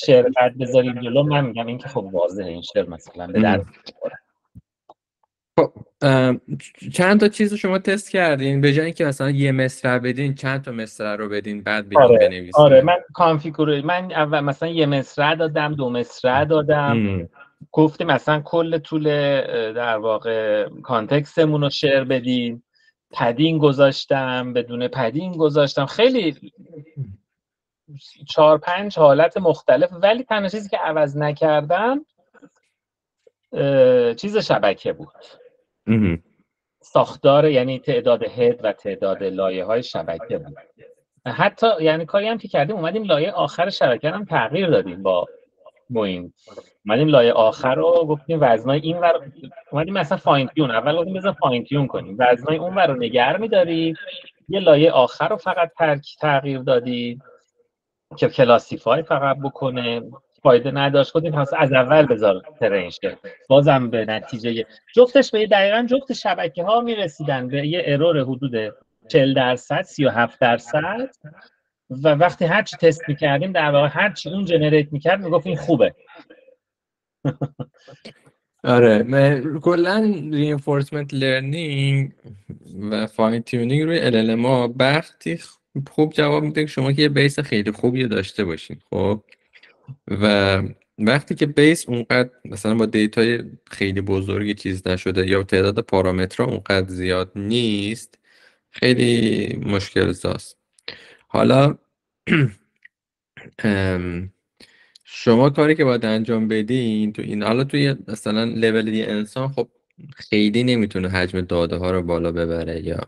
شعر بعد بذارید جلو، من میگم این که خب واضحه این شعر مثلا به درد می‌خوره. خب چند تا چیز رو شما تست کردین به جای اینکه مثلا یه مصرع بدین چند تا مصرع رو بدین بعد بگین بنویسین؟ آره من من اول مثلا یه مصرع دادم، 2 مصرع دادم، گفتیم مثلا کل طول در واقع کانتکستمون رو شعر بدیم، پدینگ گذاشتم، بدون پدینگ گذاشتم، خیلی 4-5 حالت مختلف. ولی تنها چیزی که عوض نکردم چیز شبکه بود، ساختار، یعنی تعداد هد و تعداد لایه های شبکه بود. حتی یعنی کاری هم که کردیم اومدیم لایه آخر شبکه هم تغییر دادیم با موین، اومدیم لایه آخر رو گفتیم وزنای این ور، اومدیم مثلا فاین تیون، اول گفتیم بذار فاین تیون کنیم، وزنای اون ور رو نگه می‌داریم، یه لایه آخر رو فقط تغییر دادیم که کلاسیفای فقط بکنه، فایده نداشت، گفتیم پس از اول بذار ترین شه، بازم به نتیجه جفتش به دقیقاً جفت شبکه‌ها می‌رسیدن به یه ارور حدود 40%، 37%. و وقتی هر چی تست می‌کردیم در واقع هر چی اون جنریت می‌کرد میگفت این خوبه. آره کلا reinforcement learning و فاین تیونینگ روی LLM وقتی خوب جواب میده که شما که یه بیس خیلی خوبی داشته باشین. خب و وقتی که بیس اونقدر مثلا با دیتای خیلی بزرگی چیز نشده یا تعداد پارامترها اونقدر زیاد نیست، خیلی مشکل زاست. حالا شما کاری که باید انجام بدین تو این، حالا توی مثلا لول یه انسان خب خیلی نمیتونه حجم داده ها رو بالا ببره یا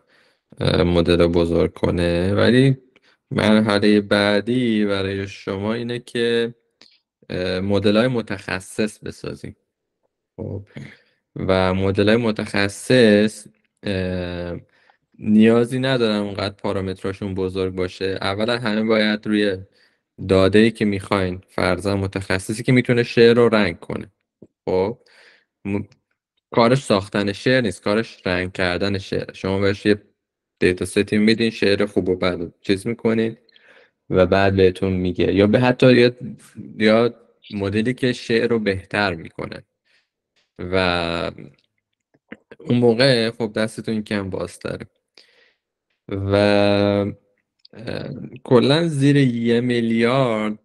مدل رو بزرگ کنه، ولی مرحله بعدی برای شما اینه که مدل های متخصص بسازین. خب و مدل های متخصص نیازی ندارن اونقدر پارامتراشون بزرگ باشه. اولا همه باید روی داده‌ای که میخواین، فرضاً متخصصی که میتونه شعر رو رنگ کنه. خب کارش ساختن شعر نیست، کارش رنگ کردن شعر. شما بهش یه دیتا ستی میدین، شعر خوب و بد چیز میکنین و بعد بهتون میگه، یا به حتی یا مدلی که شعر رو بهتر میکنه و اون موقع خب دستتون کم بازتره. و کلا زیر 1 میلیارد،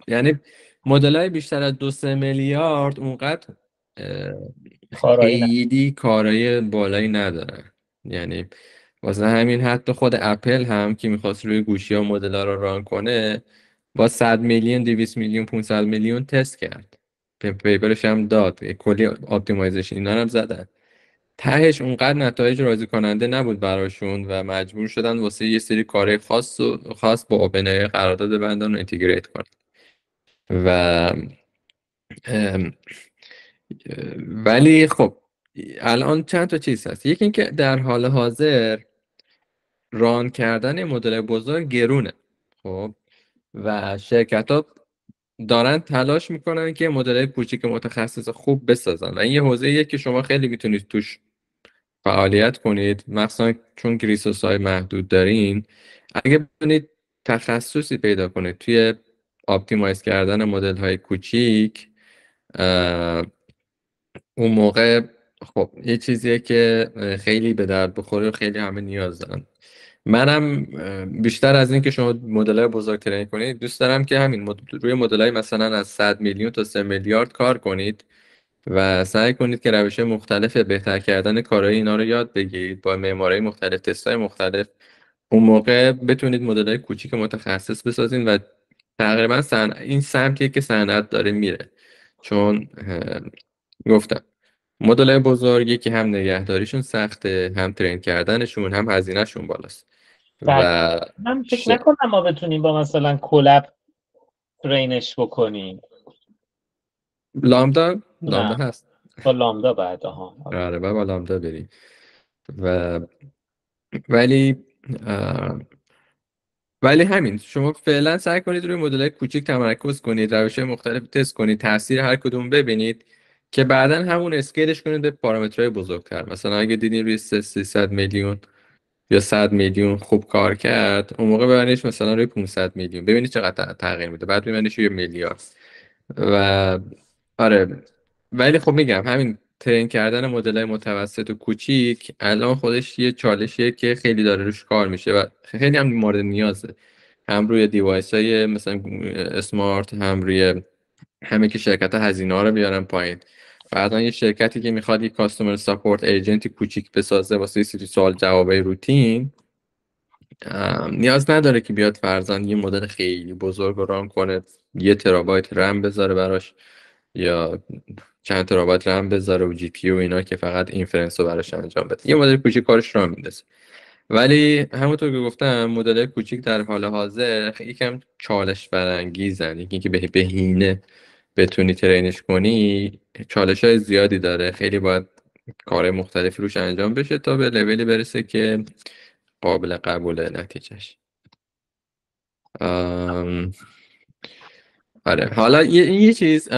یعنی مدل های بیشتر از 2-3 میلیارد اونقدر خیلی کارهای بالایی ندارن. یعنی واسه همین حتی خود اپل هم که میخواست روی گوشی ها مدل ها رو ران کنه با 100 میلیون، 200 میلیون، 500 میلیون تست کرد، پیپرش هم داد، کلی اپتیمایزیشن اینا هم زدن، تهش اونقدر نتایج راضی کننده نبود براشون و مجبور شدن واسه یه سری کارهای خاص با اوپن ای قرارداد بندن و اینتگریت کنن. و ولی خب الان چند تا چیز هست. یکی اینکه در حال حاضر ران کردن مدل بزرگ گرونه. خب و شرکت ها دارن تلاش میکنن که مدل کوچیک متخصص خوب بسازن و این یه حوزه‌ایه که شما خیلی میتونید توش فعالیت کنید، مخصوصا چون که ریسورس های محدود دارین. اگه بتونید تخصصی پیدا کنید توی آپتیمایز کردن مدل های کوچیک، اون موقع خب یه چیزیه که خیلی به درد بخوره و خیلی همه نیاز دارن. منم بیشتر از این که شما مدل های بزرگ ترین کنید، دوست دارم که همین روی مدل های مثلا از 100 میلیون تا 3 میلیارد کار کنید و سعی کنید که روش مختلف بهتر کردن کارهای اینا رو یاد بگیرید با معمارهای مختلف، تستای مختلف. اون موقع بتونید مدل‌های کوچیک متخصص بسازین و تقریبا این سمتیه که صنعت داره میره. چون گفتم مدل‌های بزرگی که هم نگهداریشون سخته، هم ترین کردنشون، هم هزینهشون بالاست. و من فکر نکنم ما بتونیم با مثلا کلپ ترینش بکنیم. لامدا نه هست. با لامدا بعد آره با لامدا بریم. ولی همین شما فعلا سعی کنید روی مدل‌های کوچیک تمرکز کنید، روش‌های مختلف تست کنید، تاثیر هر کدوم ببینید که بعدا همون اسکیلش کنید به پارامترهای بزرگتر. مثلا اگه دیدین روی 300 میلیون یا 100 میلیون خوب کار کرد، اون موقع ببرینش مثلا روی 500 میلیون، ببینید چقدر تغییر میده، بعد ببرینش روی میلیارد. و آره، ولی خب میگم همین ترین کردن مدل‌های متوسط و کوچیک الان خودش یه چالشیه که خیلی داره روش کار میشه و خیلی هم مورد نیازه، هم روی دیوایس های مثلا اسمارت، هم روی همه که شرکت ها هزینه ها رو بیارن پایین. بعدا یه شرکتی که میخواد یه کاستومر ساپورت ایجنتی کوچیک بسازه واسه سری سوال جوابای روتین، نیاز نداره که بیاد فرضاً یه مدل خیلی بزرگ رو ران کنه، 1 ترابایت رم بذاره براش یا چند ترابایت رم بذاره و جی پی و اینا که فقط اینفرنس رو براش انجام بده. یه مدل کوچیک کارش رو میندازه. ولی همونطور که گفتم مدل کوچیک در حال حاضر یکم چالش برانگیزن، یکی که به بهینه بتونی ترینش کنی چالش های زیادی داره، خیلی باید کار مختلفی روش انجام بشه تا به لولی برسه که قابل قبوله نتیجهش. آره، حالا یه چیز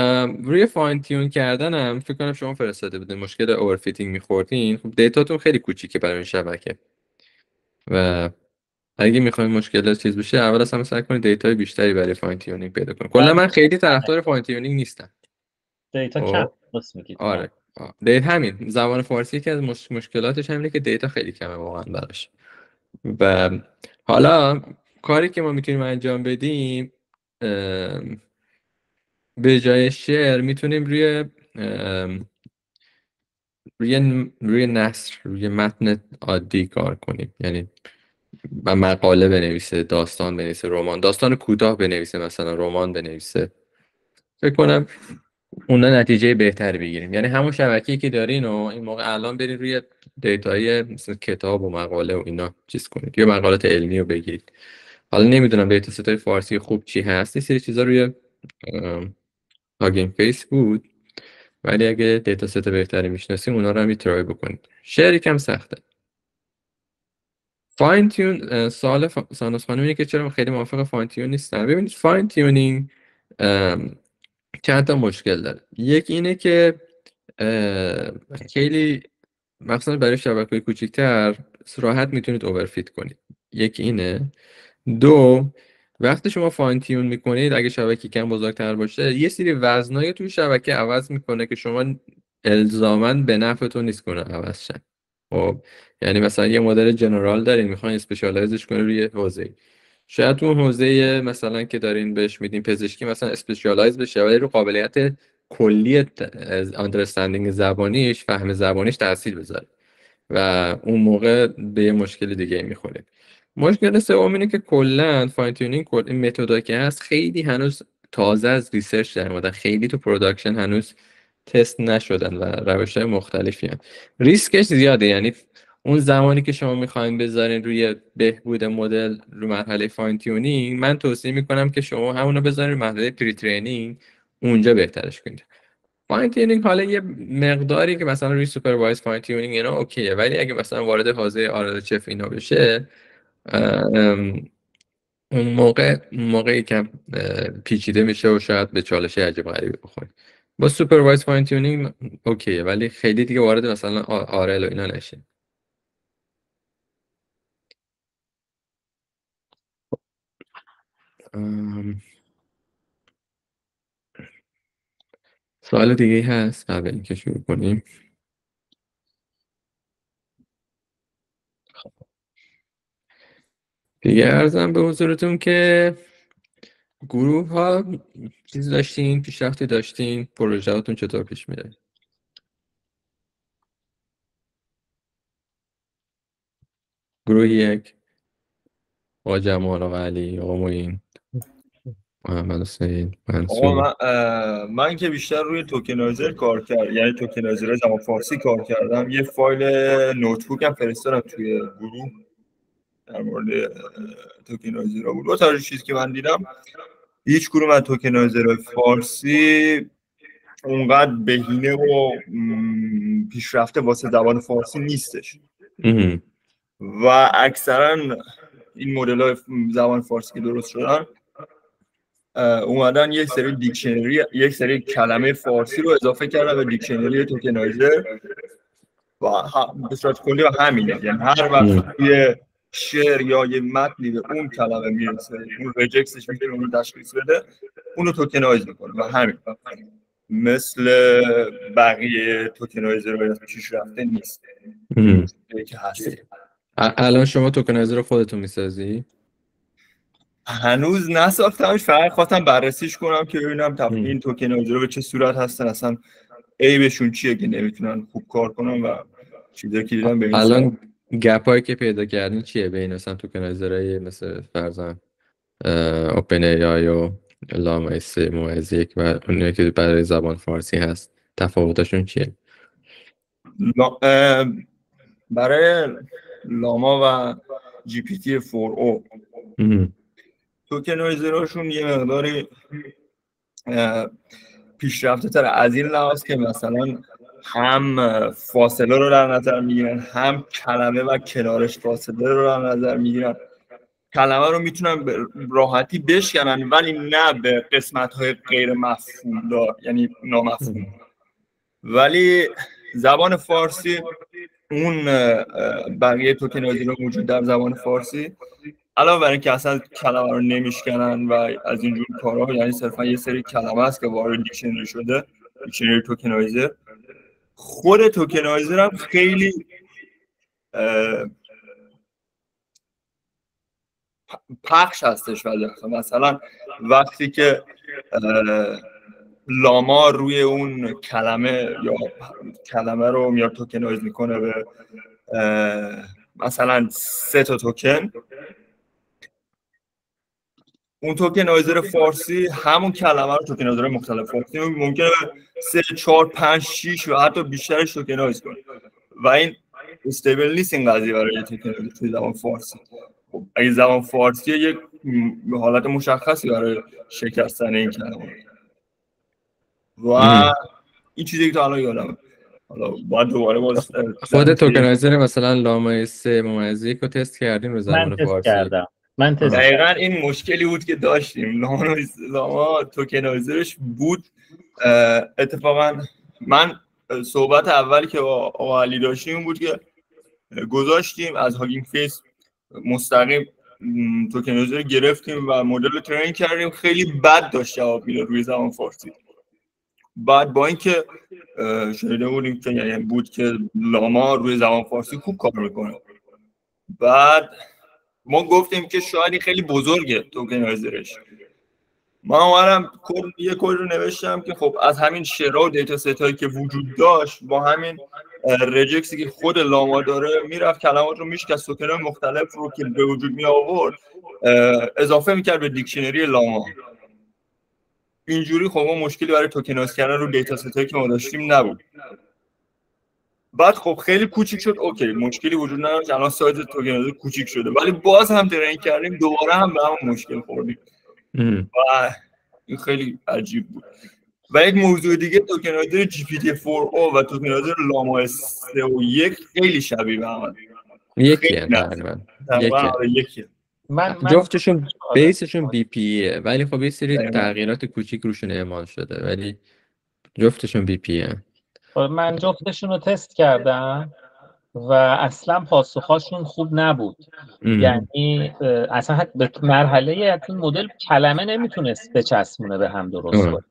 روی فاین تیون کردنم فکر کنم شما فرستاده بودین مشکل اورفیتینگ میخوردین. خب دیتاتون خیلی کوچیکه برای این شبکه و اگه میخواین مشکل چیز بشه اول از همه سعی کنید دیتای بیشتری برای فاین تیونینگ پیدا کنید. کلا من خیلی طرفدار فاین تیونینگ نیستم. دیتا کم خب بس میگید. آره، دیتا همین زبان فارسی که از مشکلاتش همینه که دیتا خیلی کمه واقعا براش. و حالا کاری که ما میتونیم انجام بدیم به جای شعر میتونیم روی نثر، روی متن عادی کار کنیم. یعنی مقاله بنویسه، داستان بنویسه، رمان، داستان کوتاه بنویسه، مثلا رمان بنویسه. فکر کنم اونا نتیجه بهتری بگیریم. یعنی همون شبکه‌ای که دارین و این موقع الان برید روی دیتای مثل کتاب و مقاله و اینا چیز کنید یا مقالات علمی رو بگیرید. حالا نمیدونم دیتا ستای فارسی خوب چی هست، این سری چیزا روی هاگینگ فیس بود، ولی اگه دیتا ست بهتری میشناسیم اونا رو هم ترای بکنید. شعر یکم سخته. فاین تیون، سوال سانوس خانم اینه که چرا خیلی موافق فاین تیون نیستن. ببینید فاین تیونینگ چند تا مشکل داره. یکی اینه که خیلی مثلا برای شبکه‌های کوچیک‌تر راحت میتونید اوورفیت کنید. یکی اینه. دو، وقتی شما فاین تیون میکنید اگه شبکه کم بزرگتر باشه یه سری وزنای توی شبکه عوض میکنه که شما الزاماً به نفعتون نیست کنه عوض شن. خب یعنی مثلا یه مدل جنرال دارین میخواین اسپشیالایزش کنید روی حوزه، شاید اون حوزه مثلا که دارین بهش میدین پزشکی مثلا اسپشیالایز بشه ولی رو قابلیت کلی اندرستندینگ زبانیش، فهم زبانیش تاثیر بذاره و اون موقع به یه مشکل دیگه میخوره. مشکل سوم اینه که کلا فاین تیونینگ این متدایی که هست خیلی هنوز تازه از ریسرچ در اومدن، خیلی تو پروداکشن هنوز تست نشدن و روش‌های مختلفی هست. ریسکش زیاده، یعنی اون زمانی که شما میخواین بذارین روی بهبود مدل رو مرحله فاین تیونینگ، من توصیه میکنم که شما همونو بذارین مرحله پری ترینینگ، اونجا بهترش کنید. فاین تیونینگ حالا یه مقداری که مثلا روی سوپروایز فاین تیونینگ اینا اوکیه، ولی اگه مثلا وارد حوزه RLHF اینا بشه اون موقع یکم پیچیده میشه و شاید به چالش عجیب غریبی بخورید. با سوپروایز فاین تیونینگ اوکیه، ولی خیلی دیگه وارد مثلا RL و اینا نشه. سوال دیگه هست قبل اینکه شروع کنیم؟ دیگه عرضم به حضورتون که گروه ها چیز داشتین، پیشرفتی داشتین، پروژهاتون چطور پیش میره؟ گروه یک با جمال و علی و معین محمد حسین منصور. من که بیشتر روی توکنایزر کار کردم، یعنی توکنایزر زبان فارسی کار کردم. یه فایل نوتبوک هم فرستادم توی گروه در مورد توکنایزر بود. دو تا چیزی که من دیدم، هیچ کدوم از توکنایزر فارسی اونقدر بهینه و پیشرفته واسه زبان فارسی نیستش و اکثرا این مدل‌های زبان فارسی که درست شدن اومدن یک سری دیکشنری، یک سری کلمه فارسی رو اضافه کردن به دیکشنری توکنایزر به صورت کلی و همینه، یعنی هر وقت یه شعر یا یه متنی به اون کلمه میرسه اون رجکسش میتونه اون رو تشخیص بده، اون رو توکنایز میکنه و همین مثل بقیه توکنایزر پیش رفته نیست که هست. الان شما توکنایزر رو خودتون میسازی؟ هنوز نساختمش، فقط خواستم بررسیش کنم که ببینم این توکنایزر به چه صورت هستن، اصلا عیبشون چیه که نمیتونن خوب کار کنن و چیزایی که دیدم به این الان گپایی که پیدا کردین چیه بین مثلا توکنایزرهای مثل فرضاً اوپن ای آی و لاما 3 موعظ 1 و اونایی که برای زبان فارسی هست تفاوتشون چیه؟ برای لاما و جی پی تی 4o توکنایزرهاشون یه مقداری پیشرفته تر از این لحاظ که مثلا هم فاصله رو در نظر میگیرن، هم کلمه و کنارش فاصله رو در نظر میگیرن، کلمه رو میتونن به راحتی بشکنن ولی نه به قسمت‌های غیر مفهوم دار، یعنی نامفهوم. ولی زبان فارسی اون بقیه توکنایزر رو موجود در زبان فارسی علاوه بر اینکه اصلا کلمه رو نمیشکنن و از اینجور کارها، یعنی صرفا یه سری کلمه است که وارد دیکشنری شده، دیکشنری توکنایزر. خود توکنایزر هم خیلی پخش هستش. ولی مثلا وقتی که لاما روی اون کلمه رو میاد توکنایز میکنه به مثلا 3 تا توکن، اون توکنایزر فارسی همون کلمه رو توکنایزر مختلف فارسی ممکنه 3 4 5 6 و حتی بیشترش توکنایز کنه و این استیبل نیست این قضیه برای توکنایزر توی زبان فارسی. خب اگه زبان فارسی یک حالت مشخصی برای شکستن این کلمه و این چیزی که تا الان یادمه، حالا باید دوباره باز خود توکنایزر مثلا لاما 3 موعظ 1 رو تست کردیم به زبان فارسی؟ من تست دقیقاً این مشکلی بود که داشتیم. لاما توکنایزرش بود. اتفاقا من صحبت اولی که با آقا علی داشتیم بود که گذاشتیم از هاگینگ فیس مستقیم توکنایزر گرفتیم و مدل رو ترین کردیم، خیلی بد داشت جواب میداد روی زبان فارسی. بعد با اینکه شنیده بودیم که یعنی بود که لاما روی زبان فارسی خوب کار میکنه، بعد ما گفتیم که شاید خیلی بزرگه توکنایزرش. من اومدم یه کد رو نوشتم که خب از همین شعرها و دیتا ست هایی که وجود داشت با همین رجکسی که خود لاما داره میرفت کلمات رو میشکست، توکن‌های مختلف رو که به وجود می آورد اضافه میکرد به دیکشنری لاما. اینجوری خب ما مشکلی برای توکنایز کردن رو دیتا ست هایی که ما داشتیم نبود. بعد خب خیلی کوچیک شد، اوکی مشکلی وجود نداشت، الان سایز توکنایزر کوچیک شده، ولی باز هم ترین کردیم دوباره هم به همون مشکل خوردیم و این خیلی عجیب بود. و یک موضوع دیگه توکنایزر جی پی تی 4o و توکنایزر لاما 3 و 1 خیلی شبیه به هم. یکیه تقریبا. یکیه. من جفتشون بیسشون بی پیه ولی خب یه سری تغییرات کوچیک روشون اعمال شده ولی جفتشون بی پیه. من جفتشون رو تست کردم و اصلا پاسخاشون خوب نبود. یعنی اصلا به مرحله این مدل کلمه نمیتونست بچسبونه به هم درست کنه،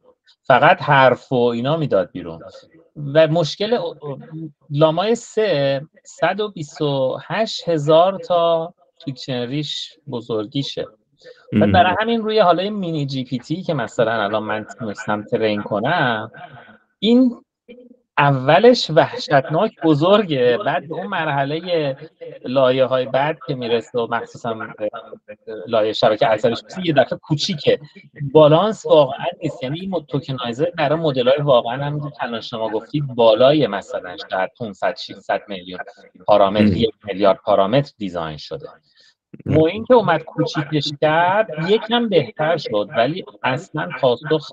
فقط حرف و اینا میداد بیرون. و مشکل لامای 3 128,000 تا دیکشنریش بزرگیشه. و برای همین روی حالا مینی جی پی تی که مثلا الان من تونستم ترین کنم، این اولش وحشتناک بزرگه، بعد به اون مرحله لایه های بعد که میرسه و مخصوصا لایه شبکه عصبی یه دفعه کوچیکه، بالانس واقعا نیست. یعنی این توکنایزر برای مدل های واقعا هم که شما گفتید بالای مثلا شاید 500 600 میلیون پارامتر، 1 میلیارد پارامتر دیزاین شده. این که اومد کوچیکش کرد یکم بهتر شد ولی اصلا پاسخ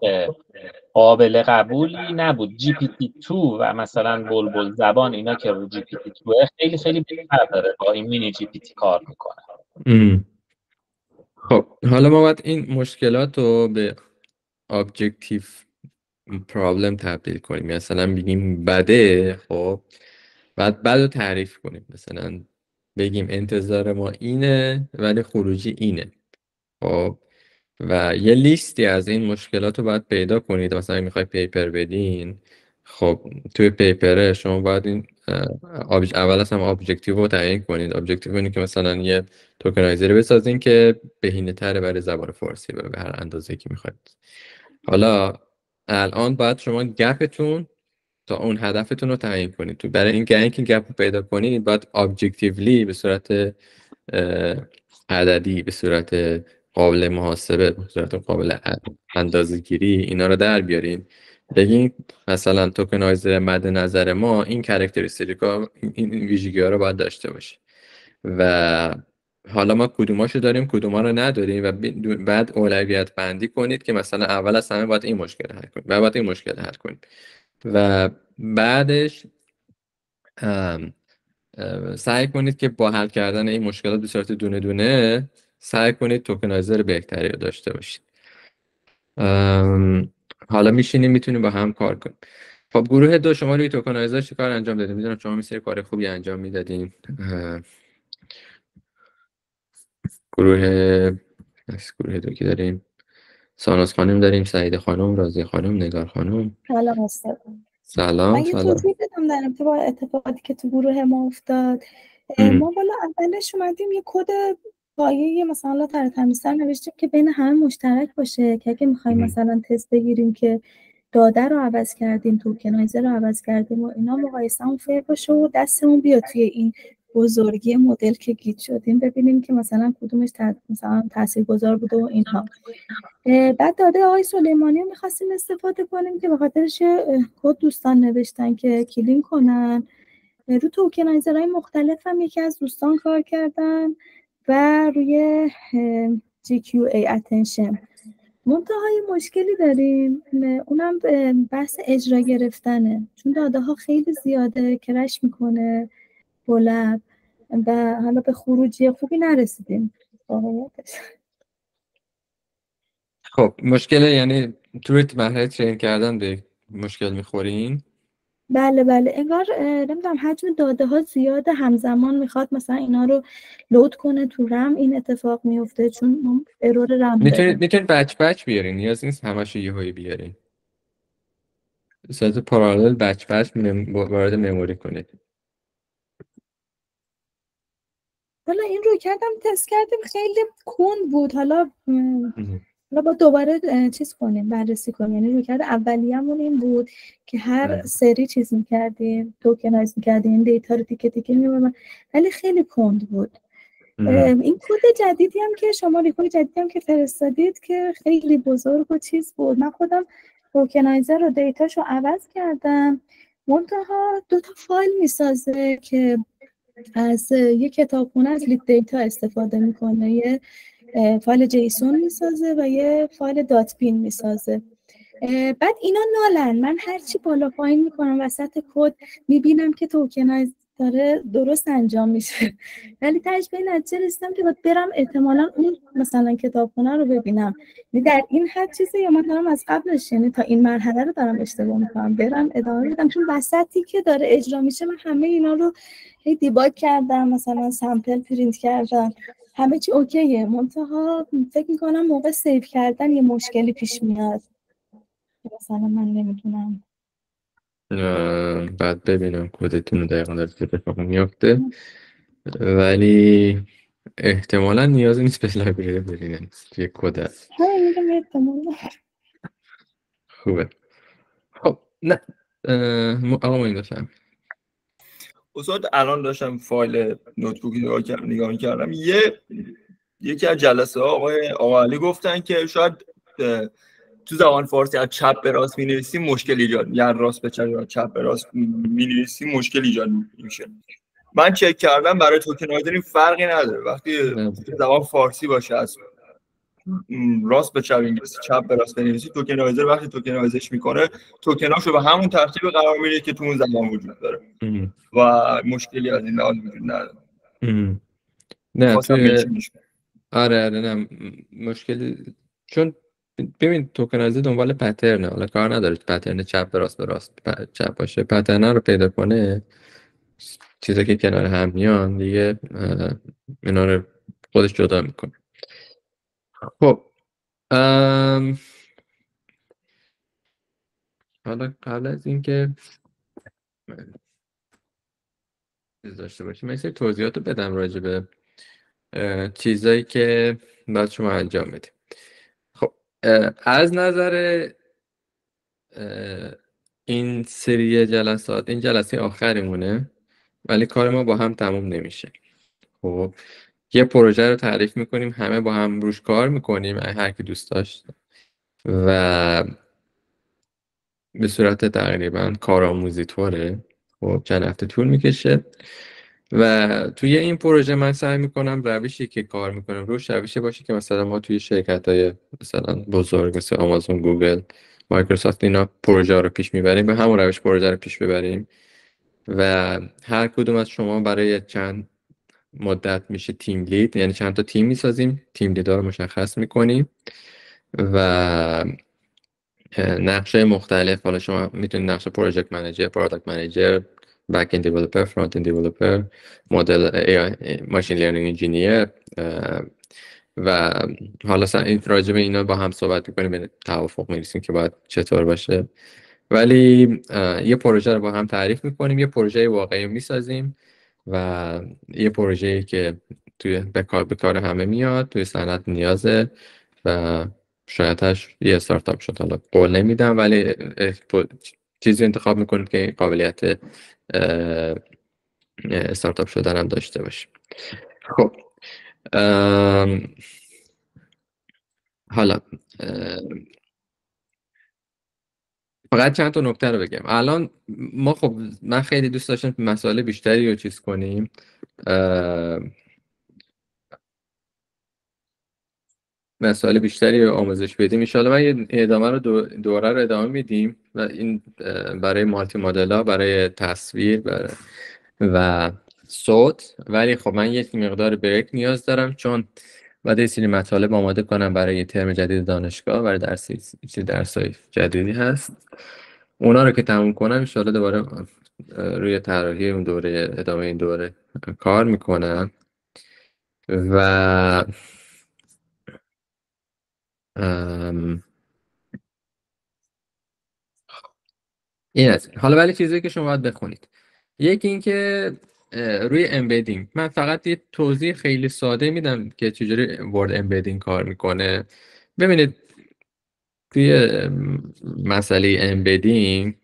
قابل قبولی نبود. جی پی تی 2 و مثلا بلبل زبان اینا که رو جی پی تی 2 خیلی خیلی بهتر داره با این مینی جی پی تی کار میکنه. خب حالا ما باید این مشکلات رو به objective problem تبدیل کنیم، مثلا بگیم بده خب بعد رو تعریف کنیم، مثلا بگیم انتظار ما اینه ولی خروجی اینه. خب و یه لیستی از این مشکلات رو باید پیدا کنید. مثلا اگه میخوای پیپر بدین، خب توی پیپره شما باید این اول از هم ابجکتیو رو تعیین کنید. ابجکتیو اینه که مثلا یه توکنایزر بسازین که بهینه تره برای زبان فارسی به هر اندازه که میخواید. حالا الان باید شما گپتون تا اون هدفتون رو تعیین کنید. تو برای اینکه گپ رو پیدا کنید باید ابجکتیولی به صورت عددی، به صورت قابل محاسبه، به صورت قابل اندازه‌گیری اینا رو در بیارین. بگین مثلا توکنایزر مد نظر ما این کرکتریستیکا، این ویژگی ها رو باید داشته باشه و حالا ما کدوماشو داریم کدوما رو نداریم و بعد اولویت بندی کنید که مثلا اول از همه باید این مشکل حل کنید و بعد این مشکل حل کنید و بعدش سعی کنید که با حل کردن این مشکلات به صورت دونه دونه سعی کنید توکنایزر بهتری رو داشته باشید. حالا میتونیم با هم کار کنیم. خب گروه 2 شما روی توکنایزر چه کار انجام دادید؟ میدونم شما میسری کار خوبی انجام میدادین. گروه 2 که داریم ساناز خانم داریم، سعید خانم، راضیه خانم، نگار خانم. سلام استاد. سلام. من یه توضیح بدم در ارتباط با اتفاقاتی که تو گروه ما افتاد. ما بالا اولش اومدیم یه کد پایه مثلا طرح تمیزتر نوشتیم که بین همه مشترک باشه که اگه میخوایم مثلا تست بگیریم که داده رو عوض کردیم، توکنایزر رو عوض کردیم و اینا مقایسه‌مون فیر باشه و دستمون بیاد توی این بزرگی مدل که گیت شدیم ببینیم که مثلا کدومش مثلا تاثیرگذار بوده و اینها. بعد داده آقای سلیمانی رو می‌خواستیم استفاده کنیم که به خاطرش کد دوستان نوشتن که کلین کنن. رو توکنایزرهای مختلف هم یکی از دوستان کار کردن و روی GQA اتنشن. منتهای مشکلی داریم، اونم بحث اجرا گرفتنه، چون داده ها خیلی زیاده، کرش میکنه بلند و حالا به خروجی خوبی نرسیدیم واقعیتش. خب مشکل یعنی توی مرحله ترین کردن به مشکل میخورین؟ بله انگار نمیدونم حجم داده ها زیاده، همزمان میخواد مثلا اینا رو لود کنه تو رم، این اتفاق میفته چون ما ارور رم داریم. میتونید بچ بیارین، نیاز نیست همشو یهویی بیارین. به صورت پارالل بچ وارد مموری کنید. حالا این رو کردم تست کردیم خیلی کند بود، حالا با دوباره چیز کنیم بررسی کنیم. یعنی روی کرد اولیه‌مون این بود که هر سری چیز می‌کردیم، توکنایز می‌کردیم، دیتا رو تیکه تیکه می‌بردیم، ولی خیلی کند بود. این کد جدیدی هم که شما ریپورت جدیدی هم که فرستادید که خیلی بزرگ و چیز بود، من خودم توکنایزر رو دیتاشو عوض کردم، منتها 2 تا فایل میسازه که از یه کتابخونه از لیب دیتا استفاده میکنه، یه فایل جیسون میسازه و یه فایل دات بین میسازه. بعد اینا نالن، من هرچی بالا پایین میکنم وسط کد میبینم که توکنایز داره درست انجام میشه، ولی تاش به نتیجه رسیدم که باید برم احتمالاً اون مثلا کتابخونه رو ببینم. در این حد چیزه یا من دارم از قبلش، یعنی تا این مرحله رو دارم اشتباه میکنم، برم ادامه بدم، چون وسطی که داره اجرا میشه من همه اینا رو دیباگ کردم، مثلا سامپل پرینت کردم، همه چی اوکیه، منتها فکر میکنم موقع سیو کردن یه مشکلی پیش میاد، مثلا من نمیدونم. بعد ببینم کدتون رو دقیقا در چه اتفاقی میفته، ولی احتمالا نیازی نیست به لایبرری برین، یه کد هست. همین میگم احتمالا. خوبه. خب نه آقا ما این دفعه استاد الان داشتم فایل نوتبوک نگاه کردم، یکی از جلسه ها آقا علی گفتن که شاید تو زبان فارسی از چپ به راست می‌نویسیم مشکل ایجاد، یا راست به چپ یا چپ به راست می‌نویسیم مشکل ایجاد میشه. من چک کردم برای توکنایزر این فرقی نداره، وقتی زبان فارسی باشه از راست به چپ انگلیسی، چپ به راست بنویسی، توکنایزر وقتی توکنایزش میکنه توکناشو به همون ترتیب قرار میده که تو اون زبان وجود داره و مشکلی از این لحاظ وجود نداره. نه آره نه مشکلی، چون ببین توکنایزر دنبال پترنه، حالا کار نداره پترن چپ به راست چپ باشه، پترن رو پیدا کنه چیزا که کنار هم میان دیگه اینا رو خودش جدا میکنه. خب حالا قبل از اینکه چیز داشته باشیم من یه سری توضیحات رو بدم راجع به چیزایی که باید شما انجام بدید. خب از نظر این سری جلسات این جلسه آخریمونه ولی کار ما با هم تموم نمیشه. خب یه پروژه رو تعریف میکنیم، همه با هم روش کار میکنیم هر کی دوست داشت و به صورت تقریبا کارآموزی طوره. خب چند هفته طول میکشه و توی این پروژه من سعی میکنم روشی که کار میکنم روش روشی باشه که مثلا ما توی شرکت‌های مثلا بزرگ مثل آمازون، گوگل، مایکروسافت اینا پروژه رو پیش میبریم، به همون روش پروژه رو پیش ببریم و هر کدوم از شما برای چند مدت میشه تیم لید، یعنی چند تا تیم میسازیم، تیم لیدر رو مشخص میکنیم و نقشه مختلف. حالا شما میتونید نقشه پروژکت منیجر، پروداکت منیجر، بک اند دیولپر، فرانت اند دیولپر، مدل ای ماشین لرنینگ انجینیر و حالا این راجع به اینا با هم صحبت می‌کنیم، به توافق می‌رسیم که باید چطور باشه. ولی یه پروژه رو با هم تعریف می‌کنیم، یه پروژه واقعی می‌سازیم و یه پروژه‌ای که توی به کار همه میاد، توی صنعت نیازه و شایدش یه استارتاپ شد. حالا قول نمیدم ولی چیزی انتخاب میکنید که قابلیت استارتاپ شدن هم داشته باشه. خب حالا فقط چند تا نکته رو بگم. الان ما خب من خیلی دوست داشتم مسائل بیشتری رو چیز کنیم، مسائل بیشتری رو آموزش بدیم. ان شاءالله من یه ادامه رو دوره رو ادامه میدیم و این برای مالتی مدل ها، برای تصویر و صوت. ولی خب من یک مقدار بریک نیاز دارم چون بعد یه سری مطالب آماده کنم برای ترم جدید دانشگاه، برای درسای جدیدی هست. اونا رو که تموم کنم ان شاءالله دوباره روی طراحی اون دوره، ادامه این دوره کار میکنم و این است. حالا ولی چیزی که شما باید بخونید، یکی این که روی امبدینگ من فقط یه توضیح خیلی ساده میدم که چجوری ورد امبدینگ کار میکنه. ببینید توی مسئله امبدینگ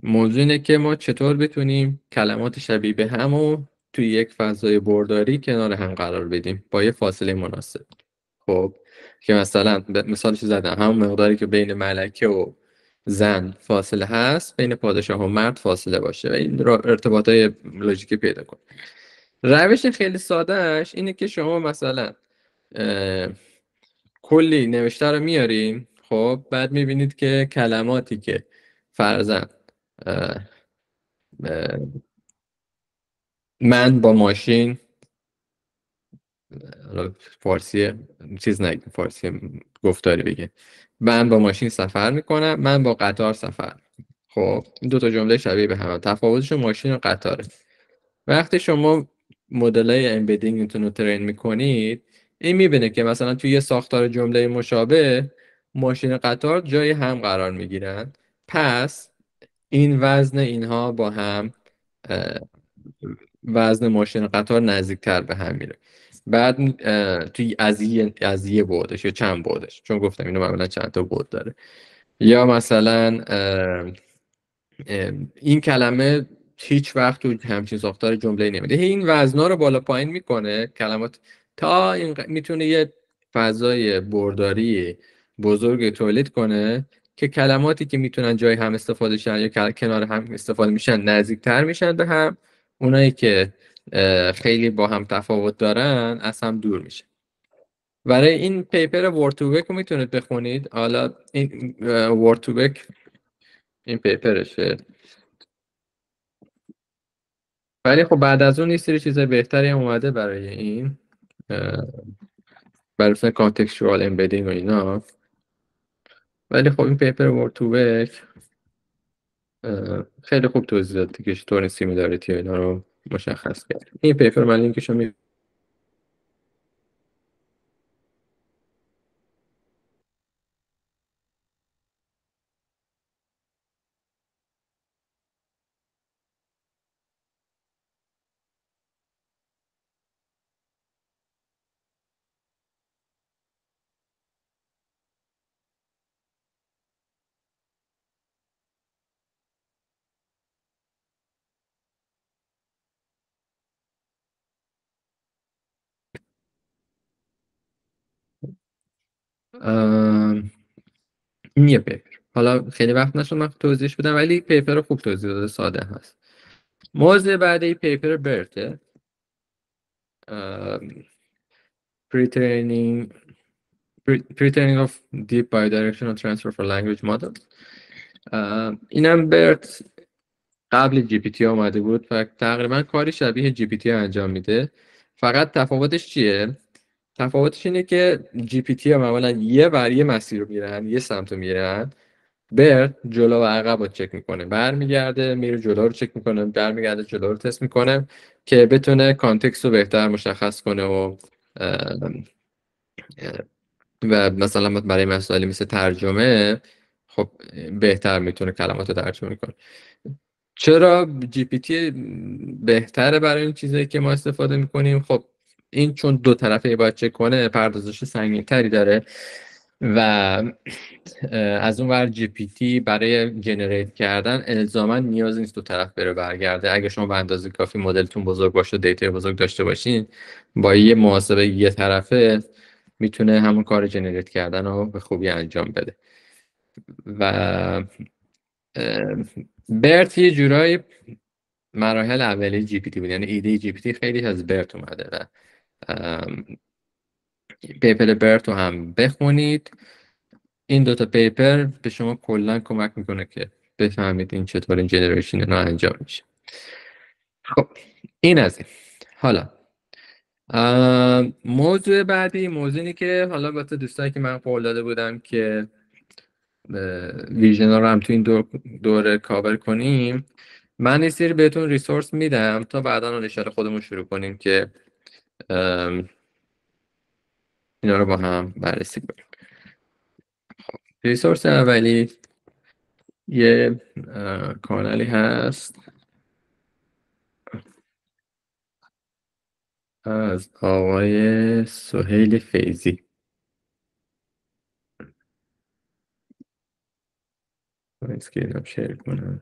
موضوع اینه که ما چطور بتونیم کلمات شبیه به همو توی یک فضای برداری کنار هم قرار بدیم با یه فاصله مناسب. خب که مثلا مثالش زدم، همون مقداری که بین ملکه و زن فاصله هست بین پادشاه و مرد فاصله باشه و این ارتباطای لوژیکی پیدا کن. روش خیلی سادهش اینه که شما مثلا کلی نوشته رو میارین، خب بعد میبینید که کلماتی که فرضاً من با ماشین، فارسی چیز نگه، فارسی گفتاری بگه، من با ماشین سفر میکنم، من با قطار سفر. خب این دو تا جمله شبیه به هم، تفاوتشون ماشین و قطاره. وقتی شما مدلای امبدینگتون رو ترین میکنید این میبینه که مثلا توی یه ساختار جمله مشابه ماشین و قطار جای هم قرار میگیرن، پس این وزن اینها با هم وزن ماشین و قطار نزدیکتر به هم میره. بعد توی از یه بعدش یا چند بعدش، چون گفتم اینو معمولا چند تا بعد داره، یا مثلا این کلمه هیچ وقت تو همچین ساختار جمله نمیده. این وزنا رو بالا پایین میکنه کلمات تا میتونه یه فضای برداری بزرگ تولید کنه که کلماتی که میتونن جای هم استفاده شن یا کنار هم استفاده میشن نزدیکتر میشن به هم، اونایی که خیلی با هم تفاوت دارن از هم دور میشن. برای این پیپر ورد تو بک رو میتونید بخونید. حالا این ورد تو بک این پیپرشه، ولی خب بعد از اون یه سری چیزای بهتری هم اومده برای این، برای مثلا کانتکستوال امبدینگ و اینا. ولی خب این پیپر ورد تو بک خیلی خوب توضیح داد که چطور این سیمیلاریتی و اینا رو مشخص کرد. این پیپر من لینکشو می این یه پیپر. حالا خیلی وقت نشد من توضیحش بدم ولی پیپر رو خوب توضیح داده، ساده هست. موضوع بعدی پیپر برته، pre-training pre-training of deep bidirectional transfer for language models. اینم برت قبل جی پی تی آمده بود و تقریبا کاری شبیه جی پی تی انجام میده. فقط تفاوتش چیه؟ تفاوتش اینه که جی پی تی ها معمولا یه بر یه مسیر رو میرن، یه سمت رو میرن. برت جلو و عقب رو چک میکنه، برمیگرده میره جلو رو چک میکنه، برمیگرده جلو رو تست میکنه که بتونه کانتکست رو بهتر مشخص کنه و مثلا برای مسائلی مثل ترجمه خب بهتر میتونه کلمات رو ترجمه کنه. چرا جی پی تی بهتره برای این چیزایی که ما استفاده میکنیم؟ خب این چون دو طرفه باید چک کنه پردازش سنگین تری داره و از اون ور جی پی تی برای جنریت کردن الزاما نیاز نیست دو طرف بره برگرده. اگه شما به اندازه کافی مدلتون بزرگ باشه، دیتا بزرگ داشته باشین، با یه محاسبه یه طرفه میتونه همون کار جنریت کردن رو به خوبی انجام بده. و برت یه جورایی مراحل اولیه جی پی تی بود، یعنی ایده جی پی تی خیلی از برت اومده و پیپر برت رو هم بخونید. این دوتا پیپر به شما کلا کمک میکنه که بفهمید این چطور این جنریشن اینا انجام میشه. خب این از این. حالا موضوع بعدی موضوعی که حالا واسه دوستایی که من قول داده بودم که ویژن رو هم تو این دوره کاور کنیم، من یه سری بهتون ریسورس میدم تا بعدا ان شاءالله خودمون شروع کنیم که اینا رو با هم بررسی کنیم. ریسورس اولی یه کانالی هست از آقای سهیل فیضی. اسکرینم شیر کنم.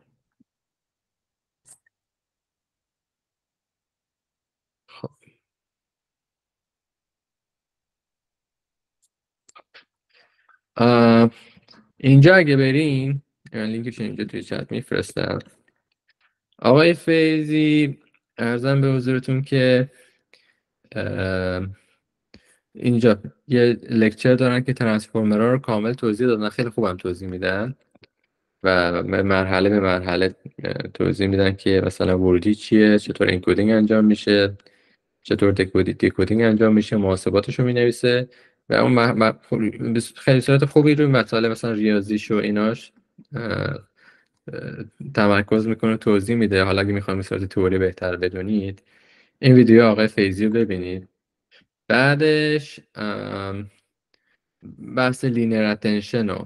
خب اینجا اگه برین، یعنی لینکش اینجا توی چت میفرستم. آقای فیضی ارزم به حضورتون که اینجا یه لکچر دارن که ترانسفورمرها رو کامل توضیح دادن، خیلی خوبم توضیح میدن و مرحله به مرحله توضیح میدن که مثلا ورودی چیه، چطور انکودینگ انجام میشه، چطور دیکودینگ انجام میشه، محاسباتش رو مینویسه و اون خیلی صورت خوبی روی مسائل مثلا ریاضیش و ایناش تمرکز میکنه، توضیح میده. حالا اگه میخوایم صورت تئوری بهتر بدونید این ویدیو آقای فیضی رو ببینید. بعدش بحث لینیر اتنشن و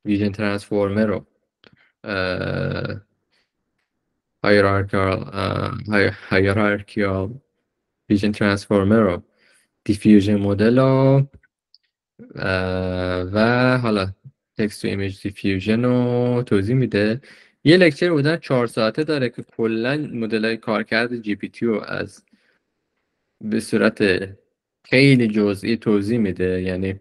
ویژن ترانسفورمر رو هایرارکیال ویژن ترانسفورمر رو دیفیوژن مدل و حالا تکست تو ایمیج دیفیوژن رو توضیح میده. یه لکچر بودن 4 ساعته داره که کلا مدل‌های کارکرد جی پی تی رو از به صورت خیلی جزئی توضیح میده، یعنی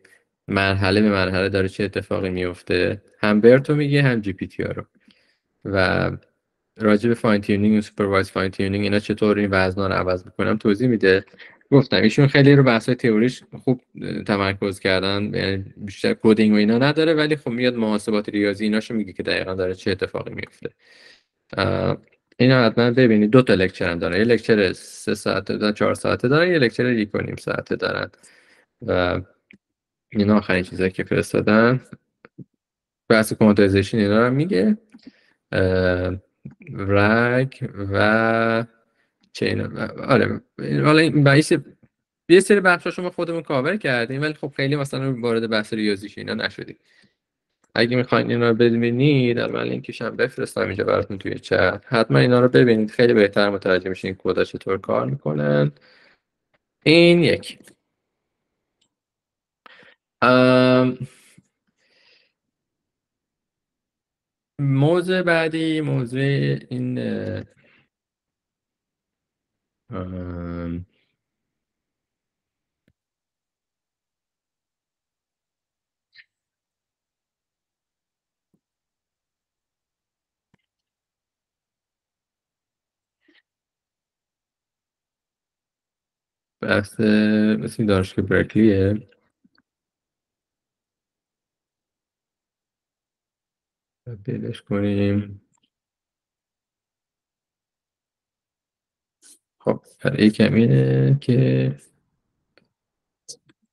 مرحله به مرحله داره چه اتفاقی میفته، هم برتو میگه هم جی پی تی ها رو و راجع به فاین تیونینگ و سوپروایز فاین تیونینگ اینا چطور این وزنا رو عوض میکنم توضیح میده. گفتم ایشون خیلی رو بحث‌های تئوریش خوب تمرکز کردن، یعنی بیشتر کدینگ و اینا نداره ولی خب میاد محاسبات ریاضی ایناشو میگه که دقیقاً داره چه اتفاقی میفته. اینا حتما ببینید. 2 تا لکچر هم دارن، یه لکچر 3 ساعته دارن، 4 ساعته دارن، یه لکچر 1.5 ساعته دارن و اینا آخرین چیزایی که فرستادن بحث کوانتایزیشن اینا رو میگه رگ و چین. آره حالا این بحث یه سری بخشاشو ما خودمون کاور کردیم، ولی خب خیلی مثلا وارد بحث ریاضیش اینا نشدیم. اگه میخواین اینا رو ببینید، الان لینکش هم بفرستم اینجا براتون توی چت، حتما اینا رو ببینید، خیلی بهتر متوجه میشین کدا چطور کار میکنن. این یک. موضوع بعدی، موضوع این بحث مثل دانشگاه برکلیه. پیداش کنیم. خب برای کمینه که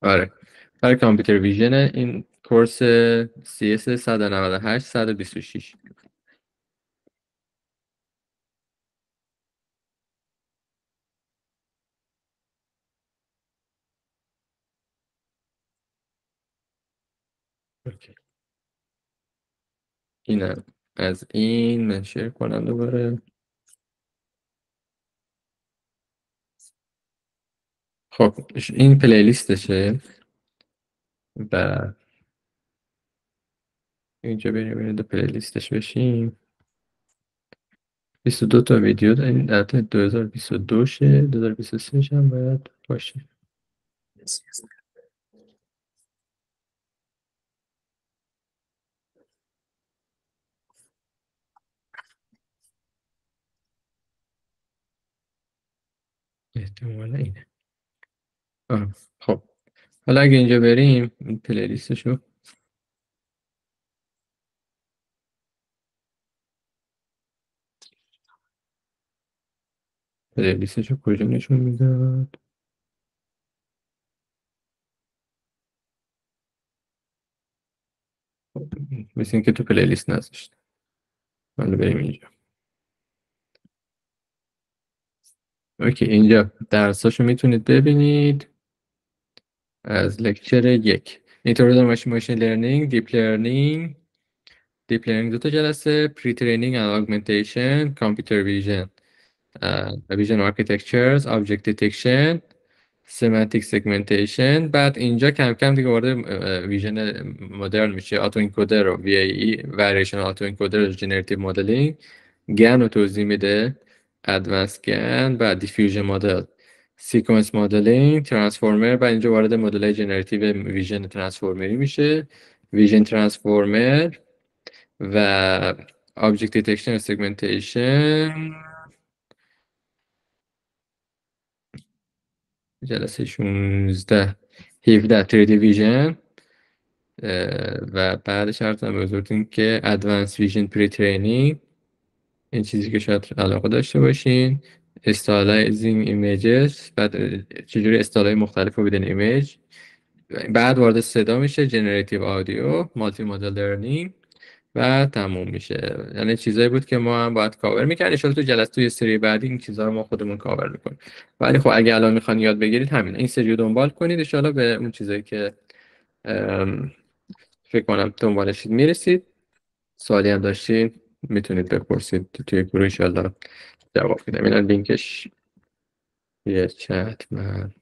آره برای کامپیوتر ویژن این کورس CS 198 126. اوکی. اینم از این من شیر کنم دوباره. خب این پلیلیستشه و اینجا بریم این دو پلیلیستش بشیم. 22 تا ویدیو داریم، در 2022 شه، 2023 هم باید باشه. احتمالا اینه. خب حالا اگه اینجا بریم این پلیلیستشو کجا نشون میداد؟ مثل اینکه تو پلیلیست نذاشت. حالا بریم اینجا. اوکی اینجا درساشو میتونید ببینید از لکچر 1 Introduction Machine Learning Deep Learning 2 تا جلسه، Pre Training and Augmentation Computer Vision Vision Architectures Object Detection Semantic Segmentation. بعد اینجا کم کم دیگه وارد ویژن مدرن میشه، آتو انکودر و VAE Variational آتو انکودر و جنراتیو مدلینگ، گن رو توضیح میده، ادوانس گن، بعد دیفیوژن مدل، سیکونس مدلینگ، ترانسفورمر. بعد اینجا وارد مدل جنراتیو ویژن ترانسفورمری میشه، ویژن ترانسفورمر و Object Detection و Segmentation. جلسه 16 17 3D ویژن و بعدش عرضم به حضورتون که Advanced Vision Pre-Training، این چیزی که شاید علاقه داشته باشین، Styling Images، بعد چجوری استایل‌های مختلف رو بدین ایمیج. بعد وارد صدا میشه Generative Audio Multimodal Learning و تموم میشه. یعنی چیزایی بود که ما هم باید کاور میکنیم. ان شاءالله تو جلسه توی سری بعدی این چیزا رو ما خودمون کاور میکنیم. ولی خب اگه الان میخوان یاد بگیرید همین این سری رو دنبال کنید، ان شاءالله به اون چیزایی که فکر کنم دنبالشید میرسید. سوالی هم داشتین میتونید بپرسید توی گروه، ان شاءالله جواب میدم. اینا لینکش یه چت من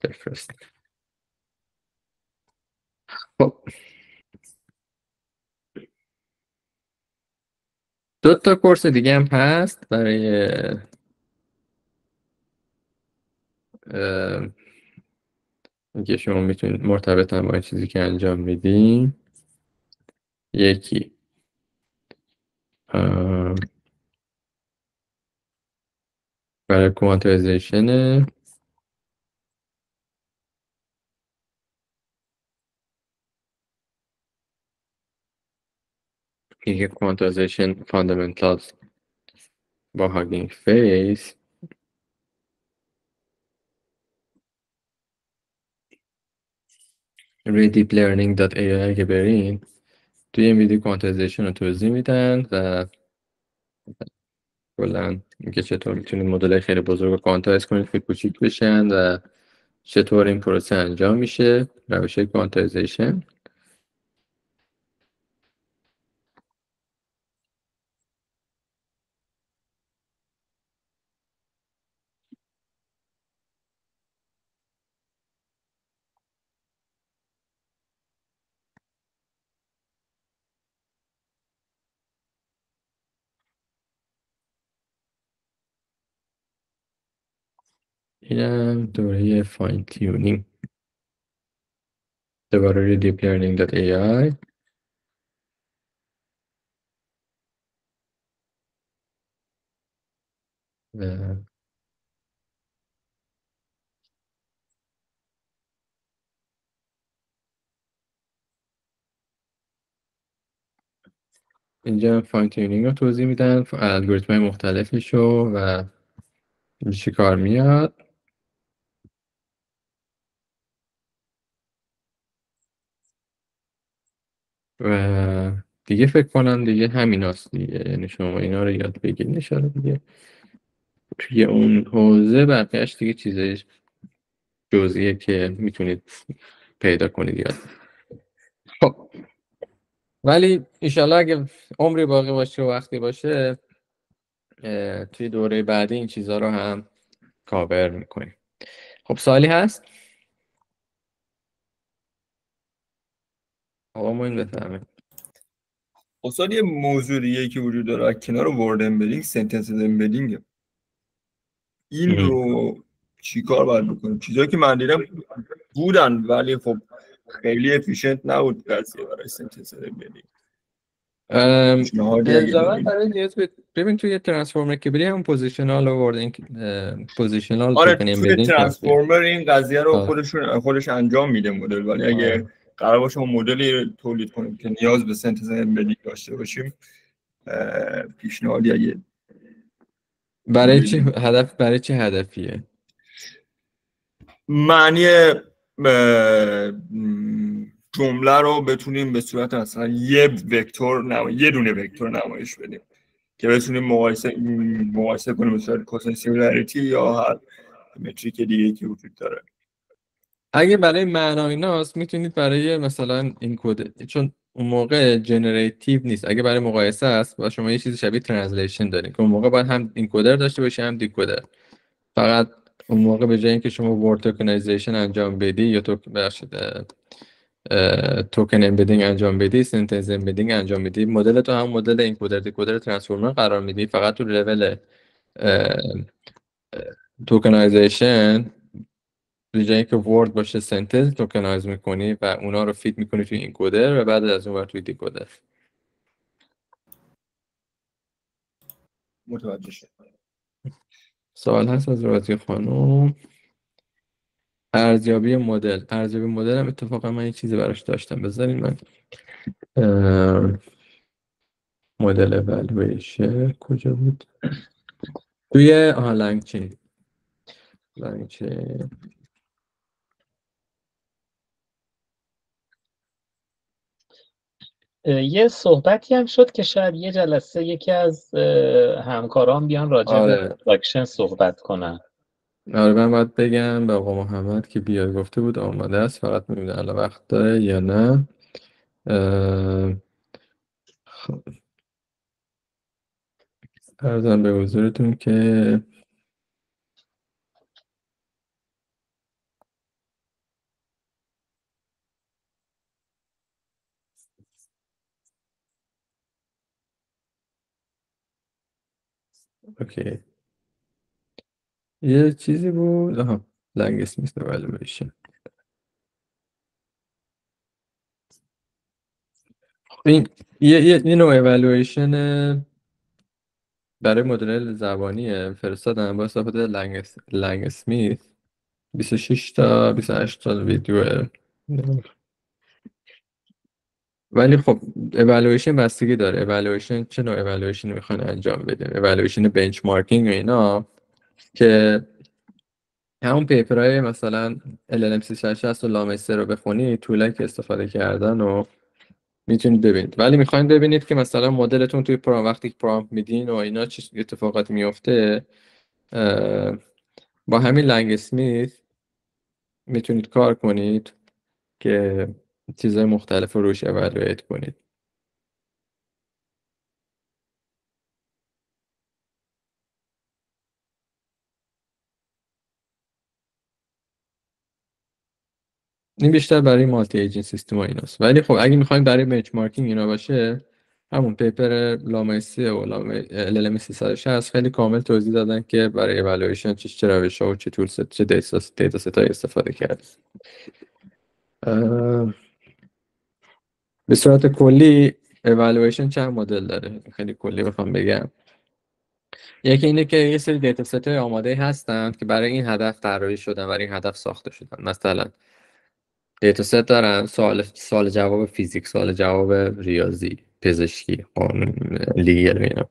بفرستم. خب دو تا کورس دیگه هم هست برای اینکه شما میتونید مرتبطن با این چیزی که انجام میدین. یکی برای کوانتایزیشن، یکی کوانتایزیشن فاندامنتالز با هاگینگ فیس. روی deeplearning.ai که برین توی این ویدیو کوانتایزیشن رو توضیح میدن و کلا اینکه چطور میتونید مدل خیلی بزرگ رو کوانتایز کنید که کوچیک بشن و چطور این پروسه انجام میشه، روش کوانتایزیشن. اینم دوره فاین تیونینگ دوباره دیپ لرنینگ دات ای آی. اینجا فاین تیونینگ رو توضیح میدن، الگوریتم های مختلفیشو و چی کار میاد. و دیگه فکر کنم دیگه همین هست دیگه، یعنی شما اینا رو یاد بگیرین نشاره دیگه توی اون حوزه بقیهش دیگه چیزای جزئیه که میتونید پیدا کنید یاد. خب ولی ایشالله اگه عمری باقی باشه و وقتی باشه توی دوره بعدی این چیزها رو هم کاور میکنیم. خب سوالی هست؟ آقا ما این بفهمه. استاد یه موضوع دیگه که وجود داره کنار ورد امبدینگ سنتنس امبدینگ، این رو چیکار باید بکنیم؟ چیزایی که من دیدم بودن ولی خب خیلی افیشنت نبود قضیه برای سنتنس امبدینگ. الزاما برای نیاز ببین توی ترانسفورمر که بری هم پوزیشنال آوردین، پوزیشنال آره توکن توی امبدینگ ترانسفورمر این قضیه رو خودش انجام میده مدل، ولی اگه قرار باشه ما مدلی تولید کنیم که نیاز به سنتز امبدینگ داشته باشیم، پیشنهادی اگه برای چه هدفیه؟ معنی جمله رو بتونیم به صورت مثلا یه دونه وکتور نمایش بدیم که بتونیم مقایسه کنیم به صورت کوساین سیمیلاریتی یا هر متریک دیگه که وجود داره. اگه برای معنای ناست میتونید برای مثلا انکد، چون اون موقع جنراتیو نیست، اگه برای مقایسه است و شما یه چیزی شبیه ترنسلیشن دارین که اون موقع باید هم انکودر داشته باشه هم دیکودر. فقط اون موقع به جای اینکه شما ورد توکنایزیشن انجام بدی یا توکن امبدینگ انجام بدی، سنتنس امبدینگ انجام بدی، مدل تو هم مدل انکودر دیکودر ترانسفورمر قرار میدی، فقط تو لول توکنایزیشن به جای اینکه ورد باشه سنتنس توکنایز میکنی و اونا رو فیت میکنی توی انکودر و بعد از اون ور توی دیکودر. متوجه شد. سوال هست از رازی خانم؟ ارزیابی مدل هم اتفاقا من یه چیزی براش داشتم، بذارین من مدل اولویشن کجا بود؟ توی لنگچین یه صحبتی هم شد که شاید یه جلسه یکی از همکاران بیان راجع به اکشن صحبت کنن. آره من باید بگم به آقا محمد که بیاد، گفته بود آماده است، فقط می‌بینه الان وقت داره یا نه. عرضم به حضورتون که اوکی یه چیزی بود لنگ اسمیث اولویشن. این یه نوع اولویشن برای مدل زبانیه فرستادم با استفاده لنگ اسمیث 26 تا 28 تا ویدیو. ولی خب اولویشن بستگی داره اولویشن چه نوع اولویشنی میخوان انجام بده. اولویشن بنچمارکینگ و اینا که همون پیپرهای مثلا LLM 360 و لامسه رو بخونی، طولایی که استفاده کردن و میتونید ببینید. ولی میخواین ببینید که مثلا مدلتون توی وقتی پرامپت میدین و اینا چه اتفاقاتی میفته، با همین لنگ اسمیت میتونید کار کنید که چیزهای مختلف رو روش اولویت کنید. این بیشتر برای مالتی ایجنت سیستم ها ایناست. ولی خب اگه میخوایم برای بنچمارکینگ اینا باشه، همون پیپر لامسی و LLM 360 خیلی کامل توضیح دادن که برای اِوالویشن چه روش ها و چه تول ست، چه دیتا ست های استفاده کرد. به صورت کلی اِوالویشن چند مدل داره، خیلی کلی بخوام بگم. یکی اینه که یه سری دیتا ست های آماده هستند که برای این هدف طراحی شدن، برای این هدف ساخته شدن. مثلا دیتا ست دارن سوال جواب فیزیک، سوال جواب ریاضی، پزشکی، قانون، لیگل و اینا.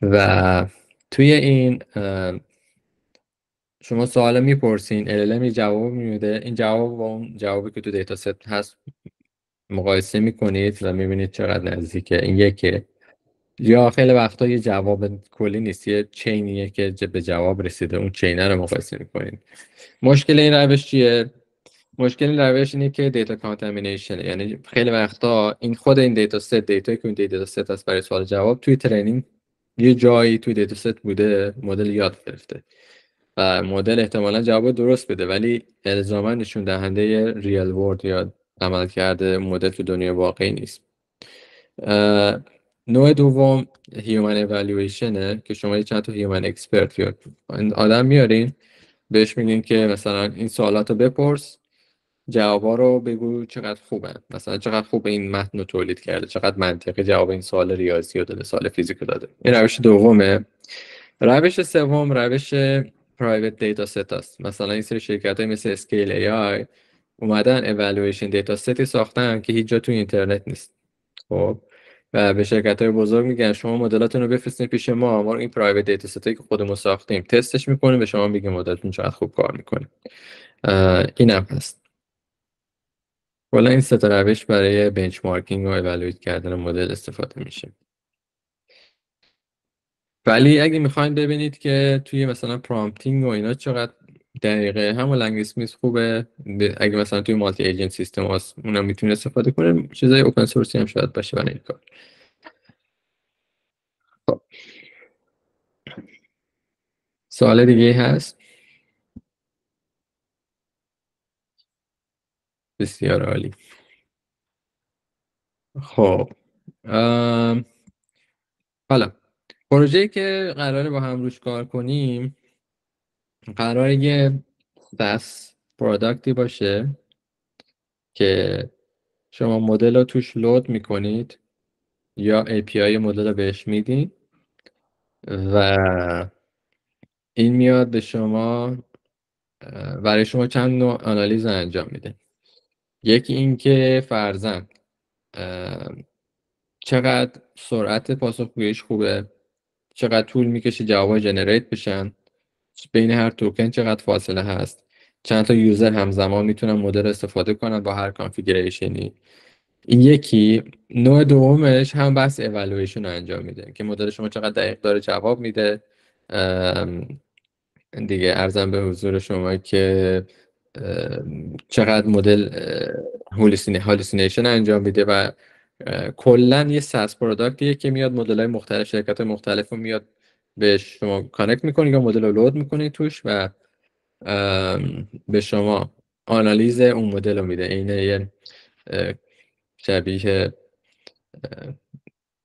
و توی این شما سوال میپرسین، LLM جواب میده، این جواب با اون جوابی که تو دیتا ست هست مقایسه میکنید و میبینید چقدر نزدیکه. این یکه. یا خیلی وقتا یه جواب کلی نیست، یه چینیه که به جواب رسیده، اون چینه رو مقایسه میکنید. مشکل این روش چیه؟ مشکل این روش اینه که دیتا کانتامینیشن، یعنی خیلی وقتا این خود این دیتا ست، دیتایی که اون دیتا ست هست برای سوال جواب توی ترینینگ یه جایی توی دیتا ست بوده، مدل یاد گرفته و مدل احتمالاً جواب درست بده، ولی الزاما نشون دهنده ریال ورد یا عمل کرده مدل تو دنیا واقعی نیست. نوع دوم هیومن اِوالویشنه که شما چند تا هیومن اکسپرت یا آدم میارین، بهش میگین که مثلا این سوالاتو بپرس، جوابا رو بگو چقدر خوبه، مثلا چقدر خوب این متن رو تولید کرده، چقدر منطقی جواب این سوال ریاضی رو داده، سوال فیزیک رو داده. این روش دومه. روش سوم روش پرایوت دیتا ست است. مثلا این سری شرکت‌های مثل اسکیل AI اومدن اِوالویشن دیتا ستی ساختن که هیچ جا تو اینترنت نیست. خب و به شرکت‌های بزرگ میگن شما مدلاتون رو بفرستین پیش ما این پرایوت دیتا ستی که خودمون ساختیم تستش میکنیم، به شما میگیم مدلتون چقدر خوب کار میکنه. اینم هست. کلا این سه تا روش برای بنچمارکینگ و اِوالویت کردن مدل استفاده میشه. ولی اگه میخواین ببینید که توی مثلا پرامپتینگ و اینا چقدر دقیقه، همون لنگ اسمیت خوبه. اگه مثلا توی مالتی ایجنت سیستم هست اونم میتونه استفاده کنه. چیزای اوپن سورسی هم شاید باشه برای این کار. خب سوال دیگه هست؟ بسیار عالی. خب حالا پروژه‌ای که قراره با هم روش کار کنیم قراره یه SaaS پروداکتی باشه که شما مدل رو توش لود میکنید یا API مدل رو بهش میدین و این میاد به شما، برای شما چند نوع آنالیز انجام میده. یکی این که فرضاً چقدر سرعت پاسخگوییش خوبه، چقدر طول میکشه جواب جنریت بشن، بین هر توکن چقدر فاصله هست، چند تا یوزر همزمان میتونن مدل استفاده کنن با هر کانفیگریشنی. این یکی. نوع دومش هم بحث اِوالویشن رو انجام میده که مدل شما چقدر دقیق داره جواب میده. دیگه عرضم به حضور شما که چقدر مدل هالوسینیشن انجام میده و کلا یه ساس پروداکتیه که میاد مدل‌های مختلف، شرکت‌های مختلف رو میاد به شما کانکت میکنه یا مدل رو لود میکنه توش و به شما آنالیز اون مدل رو میده. اینه یه شبیه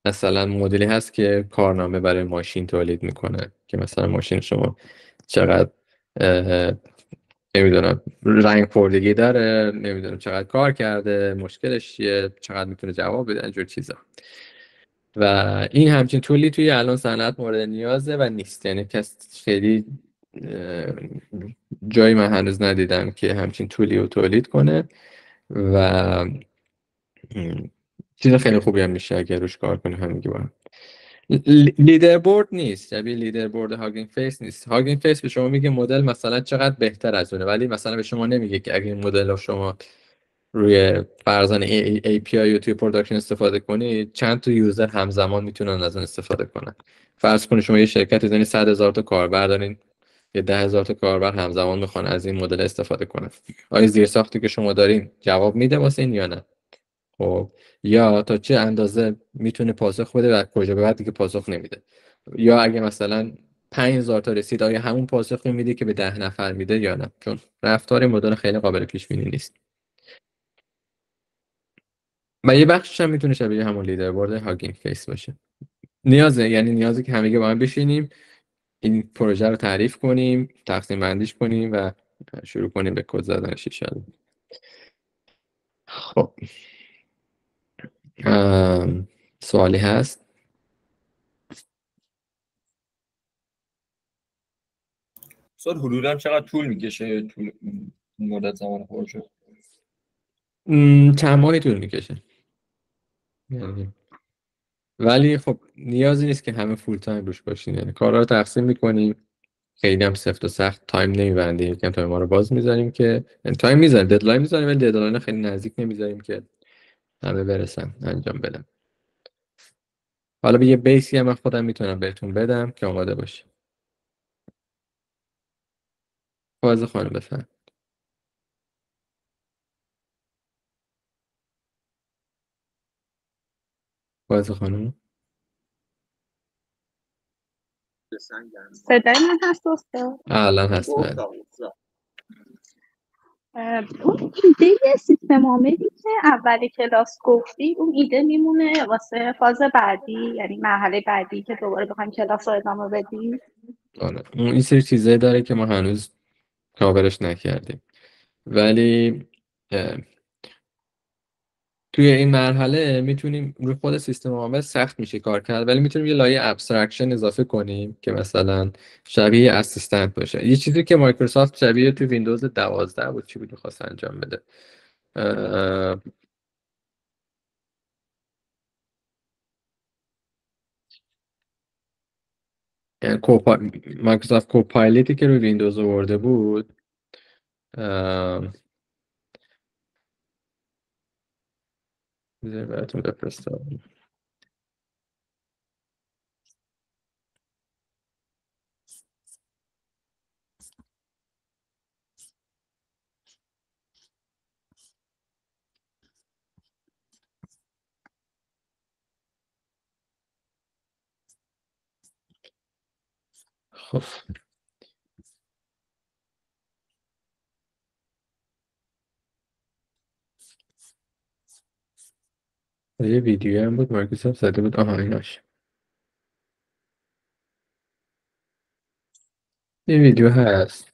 مثلا مدلی هست که کارنامه برای ماشین تولید میکنه که مثلا ماشین شما چقدر نمیدونم رنگ خوردگی داره، نمیدونم چقدر کار کرده، مشکلش چیه، چقدر میتونه جواب بده، اینجور چیزا. و این همچین تولی توی الان صنعت مورد نیازه و نیست، یعنی کس خیلی جایی من هنوز ندیدم که همچین تولی رو تولید کنه و چیز خیلی خوبی هم میشه اگر روش کار کنه همگی با هم. لیدر بورد نیست، شبیه لیدر بورد هاگینگ فیس نیست. هاگینگ فیس به شما میگه مدل مثلا چقدر بهتر از اونه، ولی مثلا به شما نمیگه که اگه این مدل رو شما روی فرزن API توی پروداکشن استفاده کنید، چند تا یوزر همزمان میتونن از اون استفاده کنن. فرض کنید شما یه شرکتی دارین 100,000 تا کاربر دارین، یه 10,000 تا کاربر همزمان میخوان از این مدل استفاده کنن. آیا زیرساختی که شما دارین جواب میده واسه این یا نه؟ خب یا تا چه اندازه میتونه پاسخ بده و کجا به بعد دیگه پاسخ نمیده؟ یا اگه مثلا 5,000 تا رسید، آیا همون پاسخ میده که به 10 نفر میده یا نه؟ چون رفتار مدل خیلی قابل پیش بینی نیست. و یه بخشش هم میتونه شبیه همون لیدربورد هاگینگ فیس باشه. نیازه که همه با هم بشینیم، این پروژه رو تعریف کنیم، تقسیم بندیش کنیم و شروع کنیم به کد زدنش ان شاءالله. خب سوالی هست؟ سال حدودا چقدر طول میکشه طول مدت زمان پروژه؟ چند ماهی طول میکشه یعنی، ولی خب نیازی نیست که همه فول تایم روش باشین. یعنی کارا رو تقسیم میکنیم، خیلی هم سفت و سخت تایم نمیبندیم، یکم تایم ما رو باز میذاریم که تایم میذاریم، ددلاین میذاریم، ولی ددلاین خیلی نزدیک نمیذاریم که همه برسن انجام بدم. حالا به یه بیسی هم من خودم میتونم بهتون بدم که آماده باشه. فائزه خانم بفرم. فائزه خانم صدای من هست استاد؟ الان هست بعد. اون ایده سیستم عاملی که اولی کلاس گفتی، اون ایده میمونه واسه فاز بعدی، یعنی مرحله بعدی که دوباره بخوایم کلاس رو ادامه بدیم؟ آره اون این سری چیزایی داره که ما هنوز کاورش نکردیم، ولی توی این مرحله میتونیم روی خود سیستم عامل سخت میشه کار کرد، ولی میتونیم یه لایه ابسترکشن اضافه کنیم که مثلا شبیه اسیستنت باشه. یه چیزی که مایکروسافت شبیه تو ویندوز 12 بود، چی بود خواست انجام بده، یعنی مایکروسافت کوپایلتی که روی ویندوز آورده بود، بذار براتون بفرستم. خب یه ویدیو هم بود مایکروسافت زده بود، ایناش یه ویدیو هست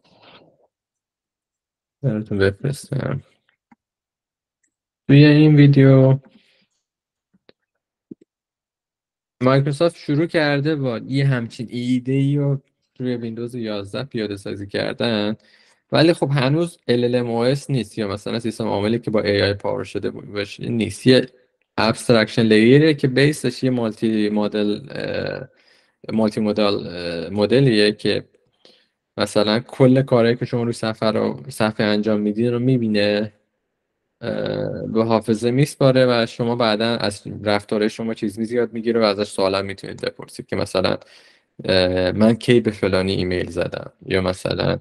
براتون بفرستم. توی این ویدیو مایکروسافت شروع کرده با یه همچین ایده‌ای رو روی ویندوز 11 پیاده سازی کردن، ولی خب هنوز LLMOS نیست، یا مثلا سیستم عاملی که با AI پاور شده باشه نیست. یه ابسترکشن لیره که بیسش یه مالتی مدلیه که مثلا کل کارهایی که شما روی صفحه انجام میدین رو میبینه، به حافظه میسپاره و شما بعدا از رفتار شما چیز زیاد میگیره و ازش سوالا میتونید بپرسید که مثلا من کی به فلانی ایمیل زدم، یا مثلا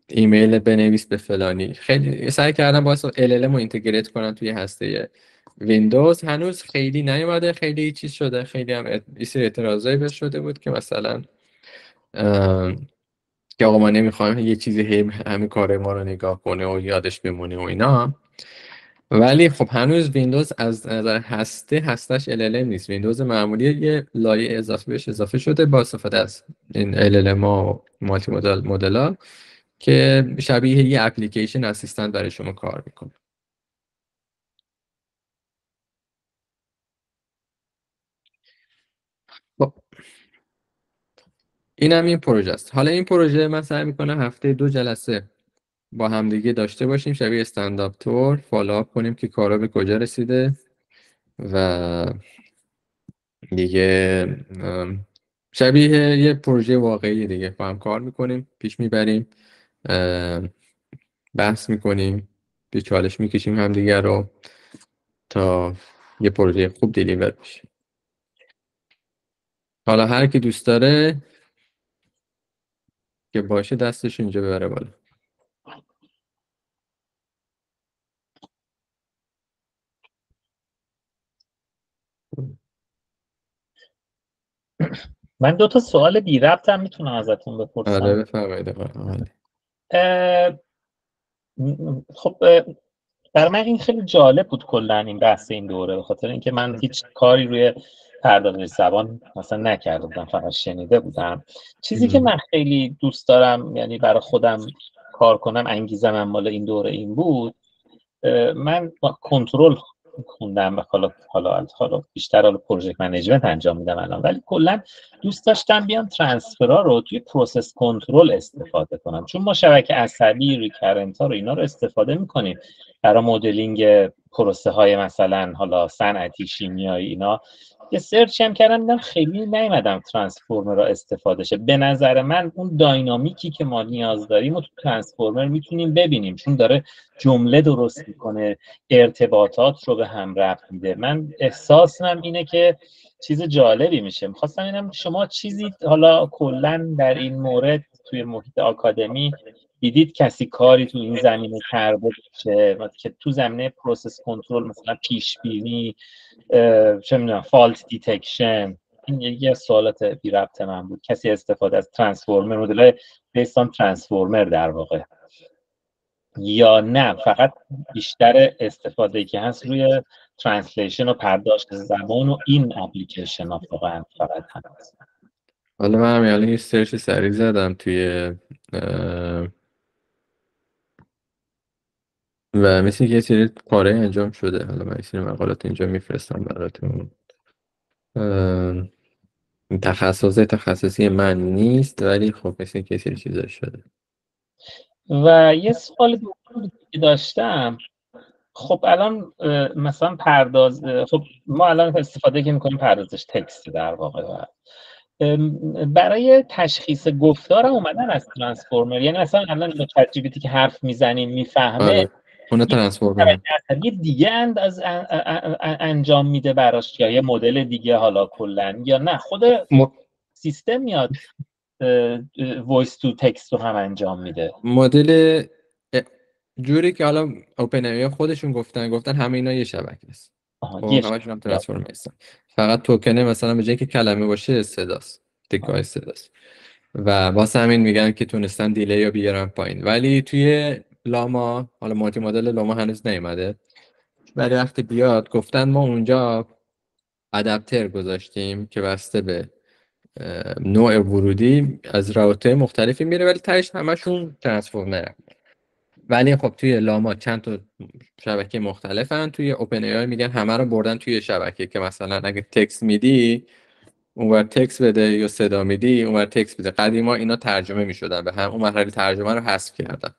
ایمیل بنویس به فلانی. خیلی سعی کردم باعث LLM رو اینتگریت کنم توی هسته ویندوز، هنوز خیلی نیومده، خیلی چیز شده، خیلی هم یه سری اعتراضایی بهش شده بود که مثلا که آقا ما نمیخوایم یه چیزی همین کار ما رو نگاه کنه و یادش بمونه و اینا. ولی خب هنوز ویندوز از نظر هستش LLM نیست. ویندوز معمولی یه لایه اضافه بهش اضافه شده با استفاده از این LLM و مالتی مدل که شبیه یه اپلیکیشن اسیستنت برای شما کار میکنه. خب این هم این پروژه است. حالا این پروژه من سعی میکنم هفته 2 جلسه با همدیگه داشته باشیم، شبیه استنداپ تور فالوآپ کنیم که کارا به کجا رسیده و دیگه شبیه یه پروژه واقعی دیگه با هم کار میکنیم، پیش میبریم، بحث میکنیم، به چالش میکشیم همدیگر رو تا یه پروژه خوب دیلیور بشه. حالا هر کی دوست داره که باشه دستش اینجا ببره بالا. من 2 تا سوال بی ربط هم میتونم ازتون بپرسم. آره بفرمایید آقا. خب برای من این خیلی جالب بود کلا این بحث این دوره، به خاطر اینکه من هیچ کاری روی پردازش زبان مثلا نکرده بودم، فقط شنیده بودم. چیزی که من خیلی دوست دارم یعنی برای خودم کار کنم، انگیزم مال این دوره این بود، من با کنترل خوندم و حالا بیشتر پروژکت منیجمنت انجام میدم الان، ولی کلا دوست داشتم بیام ترانسفرها رو توی پروسس کنترل استفاده کنم، چون ما شبکه عصبی، ریکرنت ها رو اینا رو استفاده میکنیم برای مدلینگ پروسه های مثلا حالا صنعتی، شیمیایی اینا. یه سرچ هم کردم دیدم خیلی نیومدم ترانسفورمر را استفاده شه. به نظر من اون داینامیکی که ما نیاز داریم و تو ترانسفورمر میتونیم ببینیم، چون داره جمله درست میکنه، ارتباطات رو به هم ربط میده. من احساسم اینه که چیز جالبی میشه. میخواستم اینم شما چیزی حالا کلا در این مورد توی محیط آکادمی دیدید کسی کاری تو این زمینه کرده باشه که تو زمینه پروسس کنترل مثلا پیش بینی، چه میدونم فالت دیتکشن؟ این یکی از سوالات بی ربط من بود. کسی استفاده از ترانسفورمر، مدل بیسان ترانسفورمر در واقع، یا نه فقط بیشتر استفاده که هست روی ترنسلیشن و پرداشت زبان و این اپلیکیشن ها فقط هست؟ حالا من الان یه سرچ سریع زدم توی و مثل که یه سری کاره انجام شده. حالا من یه سری مقالات اینجا میفرستم براتون. تخصصی من نیست ولی خب مثل که یه سری چیزا شده. و یه سوال دوم که داشتم، خب الان مثلا خب ما الان استفاده که میکنیم پردازش تکست در واقع، برای تشخیص گفتار هم اومدن از ترانسفورمر، یعنی مثلا الان با چت جی پی تی که حرف میزنیم میفهمه، آره اون ترانسفورمر یه دیگه انجام میده براش، یا یه مدل دیگه حالا کلا، یا نه خود سیستم میاد وایس تو تکست رو هم انجام میده؟ مدل جوری که حالا اوپن ای خودشون گفتن همه اینا یه شبکه است. خب همشون هم ترانسفورمر هستن، فقط توکنه مثلا به جای که کلمه باشه صداست، تکای صداست، و واسه همین میگن که تونستن دیلی رو بیارن پایین. ولی توی لاما، حالا مالتی مدل لاما هنوز نیومده، ولی وقتی بیاد گفتن ما اونجا ادپتر گذاشتیم که بسته به نوع ورودی از رابطه مختلفی میره، ولی تهش همشون ترانسفورمره. ولی خب توی لاما چند تا شبکه مختلفن، توی اوپن ای آی میگن همه رو بردن توی شبکه که مثلا اگه تکست میدی اونور تکست بده یا صدا میدی اونور تکست بده. قدیما اینا ترجمه میشدن به هم، اون مرحله ترجمه رو حذف کردن.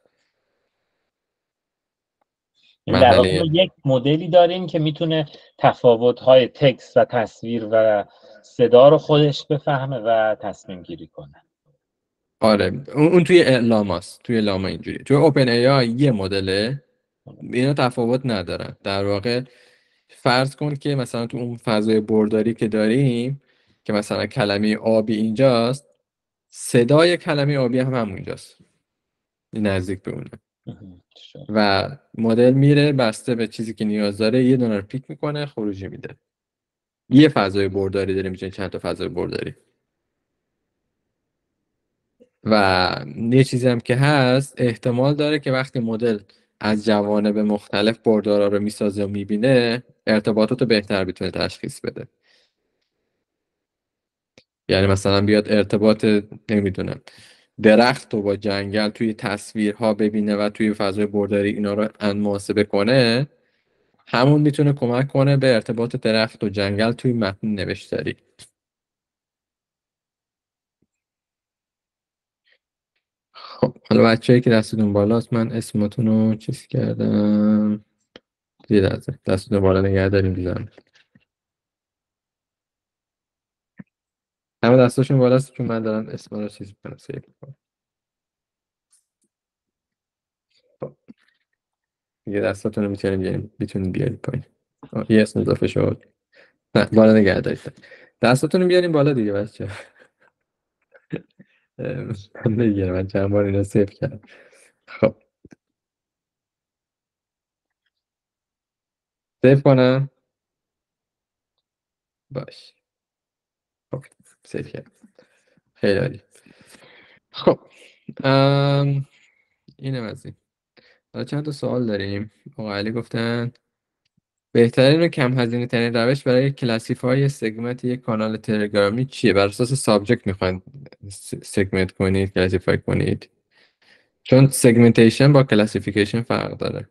در واقع ما یک مدلی داریم که میتونه تفاوت‌های تکست و تصویر و صدا رو خودش بفهمه و تصمیم گیری کنه. آره اون توی لاماست، توی لاما اینجوری. توی اوپن ای آی یه مدله، اینا تفاوت ندارن. در واقع فرض کن که مثلا تو اون فضای برداری که داریم که مثلا کلمه آبی اینجاست، صدای کلمه آبی هم همونجاست، نزدیک به اونه، و مدل میره بسته به چیزی که نیاز داره یه دونه رو پیک میکنه خروجی میده. یه فضای برداری داریم، میشه چند تا فضای برداری. و یه چیزی هم که هست، احتمال داره که وقتی مدل از جوانب مختلف بردارا رو میسازه و میبینه ارتباطات رو بهتر بتونه تشخیص بده. یعنی مثلا بیاد ارتباط نمیدونم درخت رو با جنگل توی تصویرها ببینه و توی فضای برداری اینا رو محاسبه کنه، همون میتونه کمک کنه به ارتباط درخت و جنگل توی متن نوشتاری. خب حالا بچه‌ای که دستتون بالاست، من اسمتون رو چیز کردم، دستتون بالا نگه داریم دیدم همه دستاشون بالاست، چون من دارم اسم رو چیز میکنم سیو میکنم. دیگه دستاتون رو میتونید بیارید پایین. یه اسم اضافه شد. نه بالا نگه دارید. دستاتون رو بیارین بالا دیگه بچه. دیگه من چند بار اینو سیف کردم. خب سیف کنم باش. خب سیف کردم. خیلی عالی. خب اینم از این. حالا چند تا سوال داریم. آقا علی گفتن بهترین و کم هزینه ترین روش برای کلاسیفای سگمنت یک کانال تلگرامی چیه؟ بر اساس سابجکت میخواین سگمنت کنید، کلاسیفای کنید؟ چون سگمنتیشن با کلاسیفیکیشن فرق داره.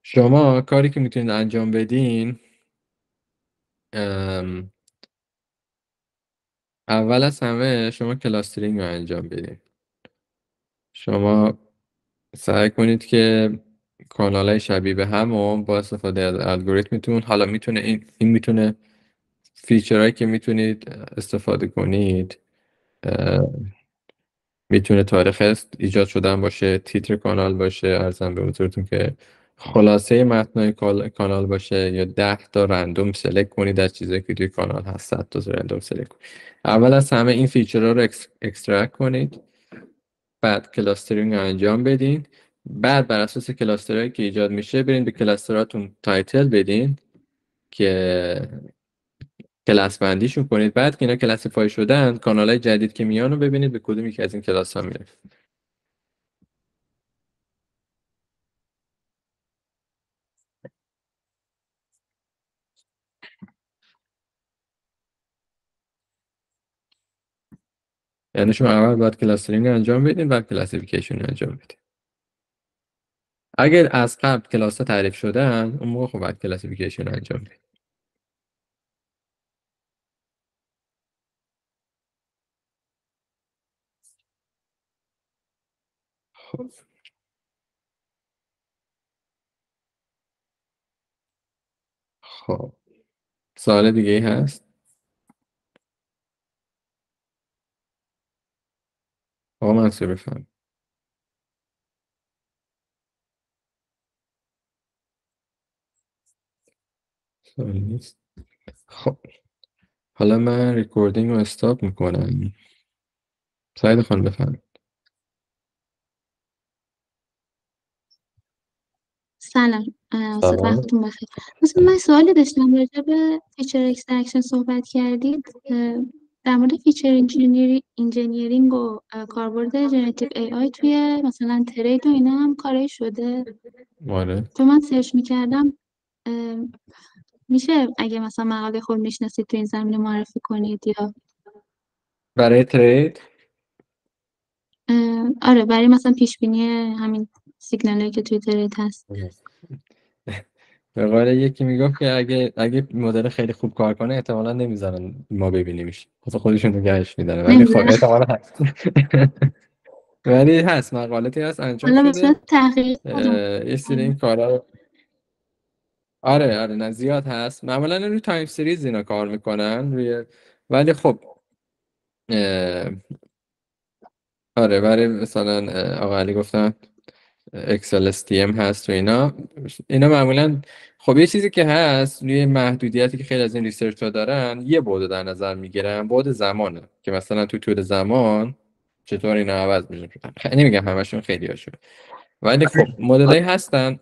شما کاری که میتونید انجام بدین اول از همه شما کلاسترینگ رو انجام بدین. شما سعی کنید که کانال های شبیه به هم و با استفاده از الگوریتمتون، حالا میتونه این میتونه فیچرهایی که میتونید استفاده کنید میتونه تاریخ ایجاد شدن باشه، تیتر کانال باشه، ارزم به حضورتون که خلاصه متنای کانال باشه، یا 10 تا رندوم سلکت کنید از چیزایی که توی کانال هست، 100 تا رندوم سلکت کنید. اول از همه این فیچرها رو اکسترکت کنید، بعد کلاسترینگ رو انجام بدین، بعد بر اساس کلاسترهایی که ایجاد میشه برین به کلاستراتون تایتل بدین که کلاس بندیشون کنید. بعد که اینا کلاسیفای شدن کانالای جدید که میان رو ببینید به کدوم یکی از این کلاس ها میره. یعنی شما اول باید کلاسترینگ رو انجام بدین بعد کلاسیفیکیشن رو انجام بدین. اگر از قبل کلاس ها تعریف شدن اون موقع خب باید کلاسیفیکیشن رو انجام بدین. خب خب سوال دیگه ای هست؟ آقا منصور بفهم. سوالی نیست. خب حالا من ریکوردینگ رو استاپ میکنم. سعید خان بفهم. سلام استاد، سلام. وقتتون بخیر. مثلا من سوالی داشتم راجع به فیچر اکسترکشن صحبت کردید. در مورد فیچر انجینیرینگ و کاربرد جنراتیو ای آی توی مثلا ترید و اینا هم کاری شده؟ آره. چون من سرچ میکردم. میشه اگه مثلا مقاله خود میشناسید تو این زمینه معرفی کنید؟ یا برای ترید آره برای مثلا پیش بینی همین سیگنالی که توی ترید هست. به قول یکی میگفت که اگه مدل خیلی خوب کار کنه احتمالاً نمیذارن ما ببینیمش، خود خودشون نگهش میدارن، ولی خب نمی‌دونم. احتمالاً هست. ولی هست، مقالاتی هست انجام حالا به شده. صورت تحقیق یه سری این کارا رو آره نه زیاد هست. معمولا روی تایم سریز اینا کار میکنن ولی خب آره برای مثلا آقا علی گفتن اکسل STM هست و اینا معمولا خب یه چیزی که هست روی محدودیتی که خیلی از این ریسرچ ها دارن یه بعد در نظر میگیرن، بعد زمانه که مثلا تو طول زمان چطور اینا عوض میشه. نمیگم همشون، خیلی هاشون، ولی خب مدلای هستن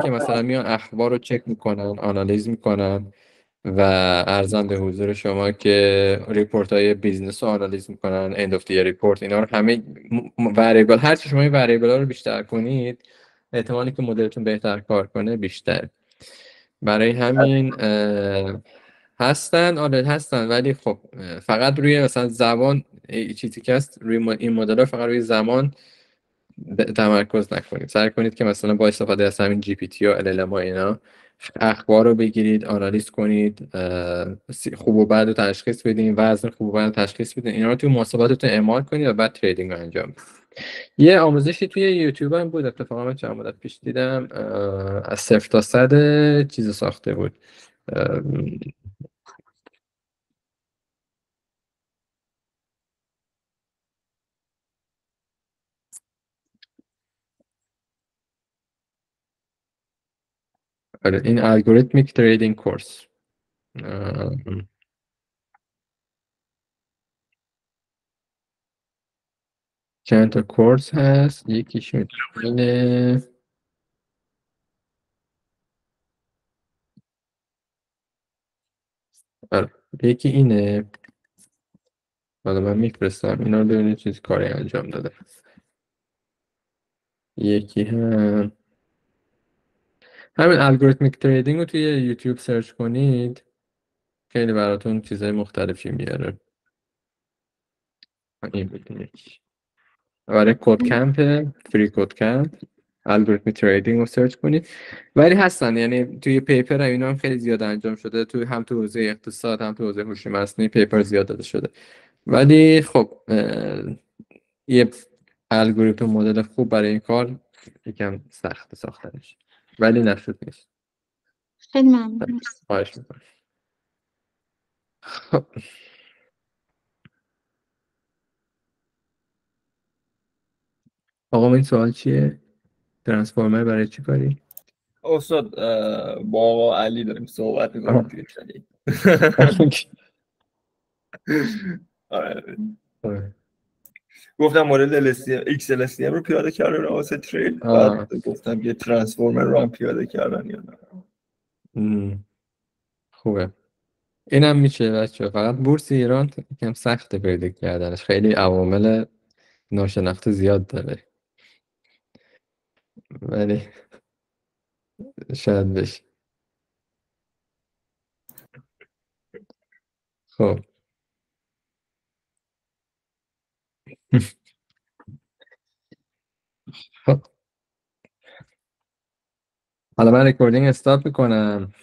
که مثلا میان اخبار رو چک میکنن، آنالیز میکنن و ارزم به حضور شما که ریپورت های بیزنس رو آنالیز میکنن، اند اف دی ریپورت، اینا رو همه وریبل، هر چی شما این وریبل ها رو بیشتر کنید احتمالی که مدلتون بهتر کار کنه بیشتر. برای همین هستن ولی خب فقط روی مثلا زبان چیزی که هست روی این مدل ها فقط روی زمان تمرکز نکنید. سعی کنید که مثلا با استفاده از همین جی پی تی و ال ال اینا اخبار رو بگیرید، آنالیز کنید، خوب و بد رو تشخیص بدین، وزن خوب و بد رو تشخیص بدین، اینا رو توی محاسباتتون اعمال کنید و بعد تریدینگ رو انجام بدید. یه آموزشی توی یوتیوب هم بود اتفاقا من چند مدت پیش دیدم، از 0 تا 100 چیز ساخته بود. آره این الگوریتمیک تریدینگ کورس. چند تا کورس هست، یکیشون اینه. آره یکی اینه، حالا من میفرستم اینا رو ببینید چیز کاری انجام داده. یکی همین الگوریتمیک تریدینگ رو توی یوتیوب سرچ کنید، خیلی براتون چیزای مختلفی میاره. این ببینید برای کد کمپ، فری کد کمپ الگوریتمیک تریدینگ رو سرچ کنید. ولی هستن، یعنی توی پیپر اینا هم خیلی زیاد انجام شده، توی هم تو حوزه اقتصاد هم تو حوزه هوش مصنوعی پیپر زیاد داده شده. ولی خب یه الگوریتم مدل خوب برای این کار یکم سخت ساختنش، ولی نشد نیست. خیلی ممنون. خواهش میکنم. خب آقا این سوال چیه؟ ترانسفورمر برای چی کاری؟ استاد با آقا علی داریم صحبت میکنیم توی چنین. گفتم مدل XLSTM رو پیاده کردن واسه ترید، بعد گفتم یه ترانسفورمر رو هم پیاده کردن یا نه. خوبه. اینم میشه بچه، فقط بورس ایران یکم سخته پیدا کردنش، خیلی عوامل ناشناخته زیاد داره، ولی شاید بشه. خب حالا من رکوردینگ استاپ میکنم.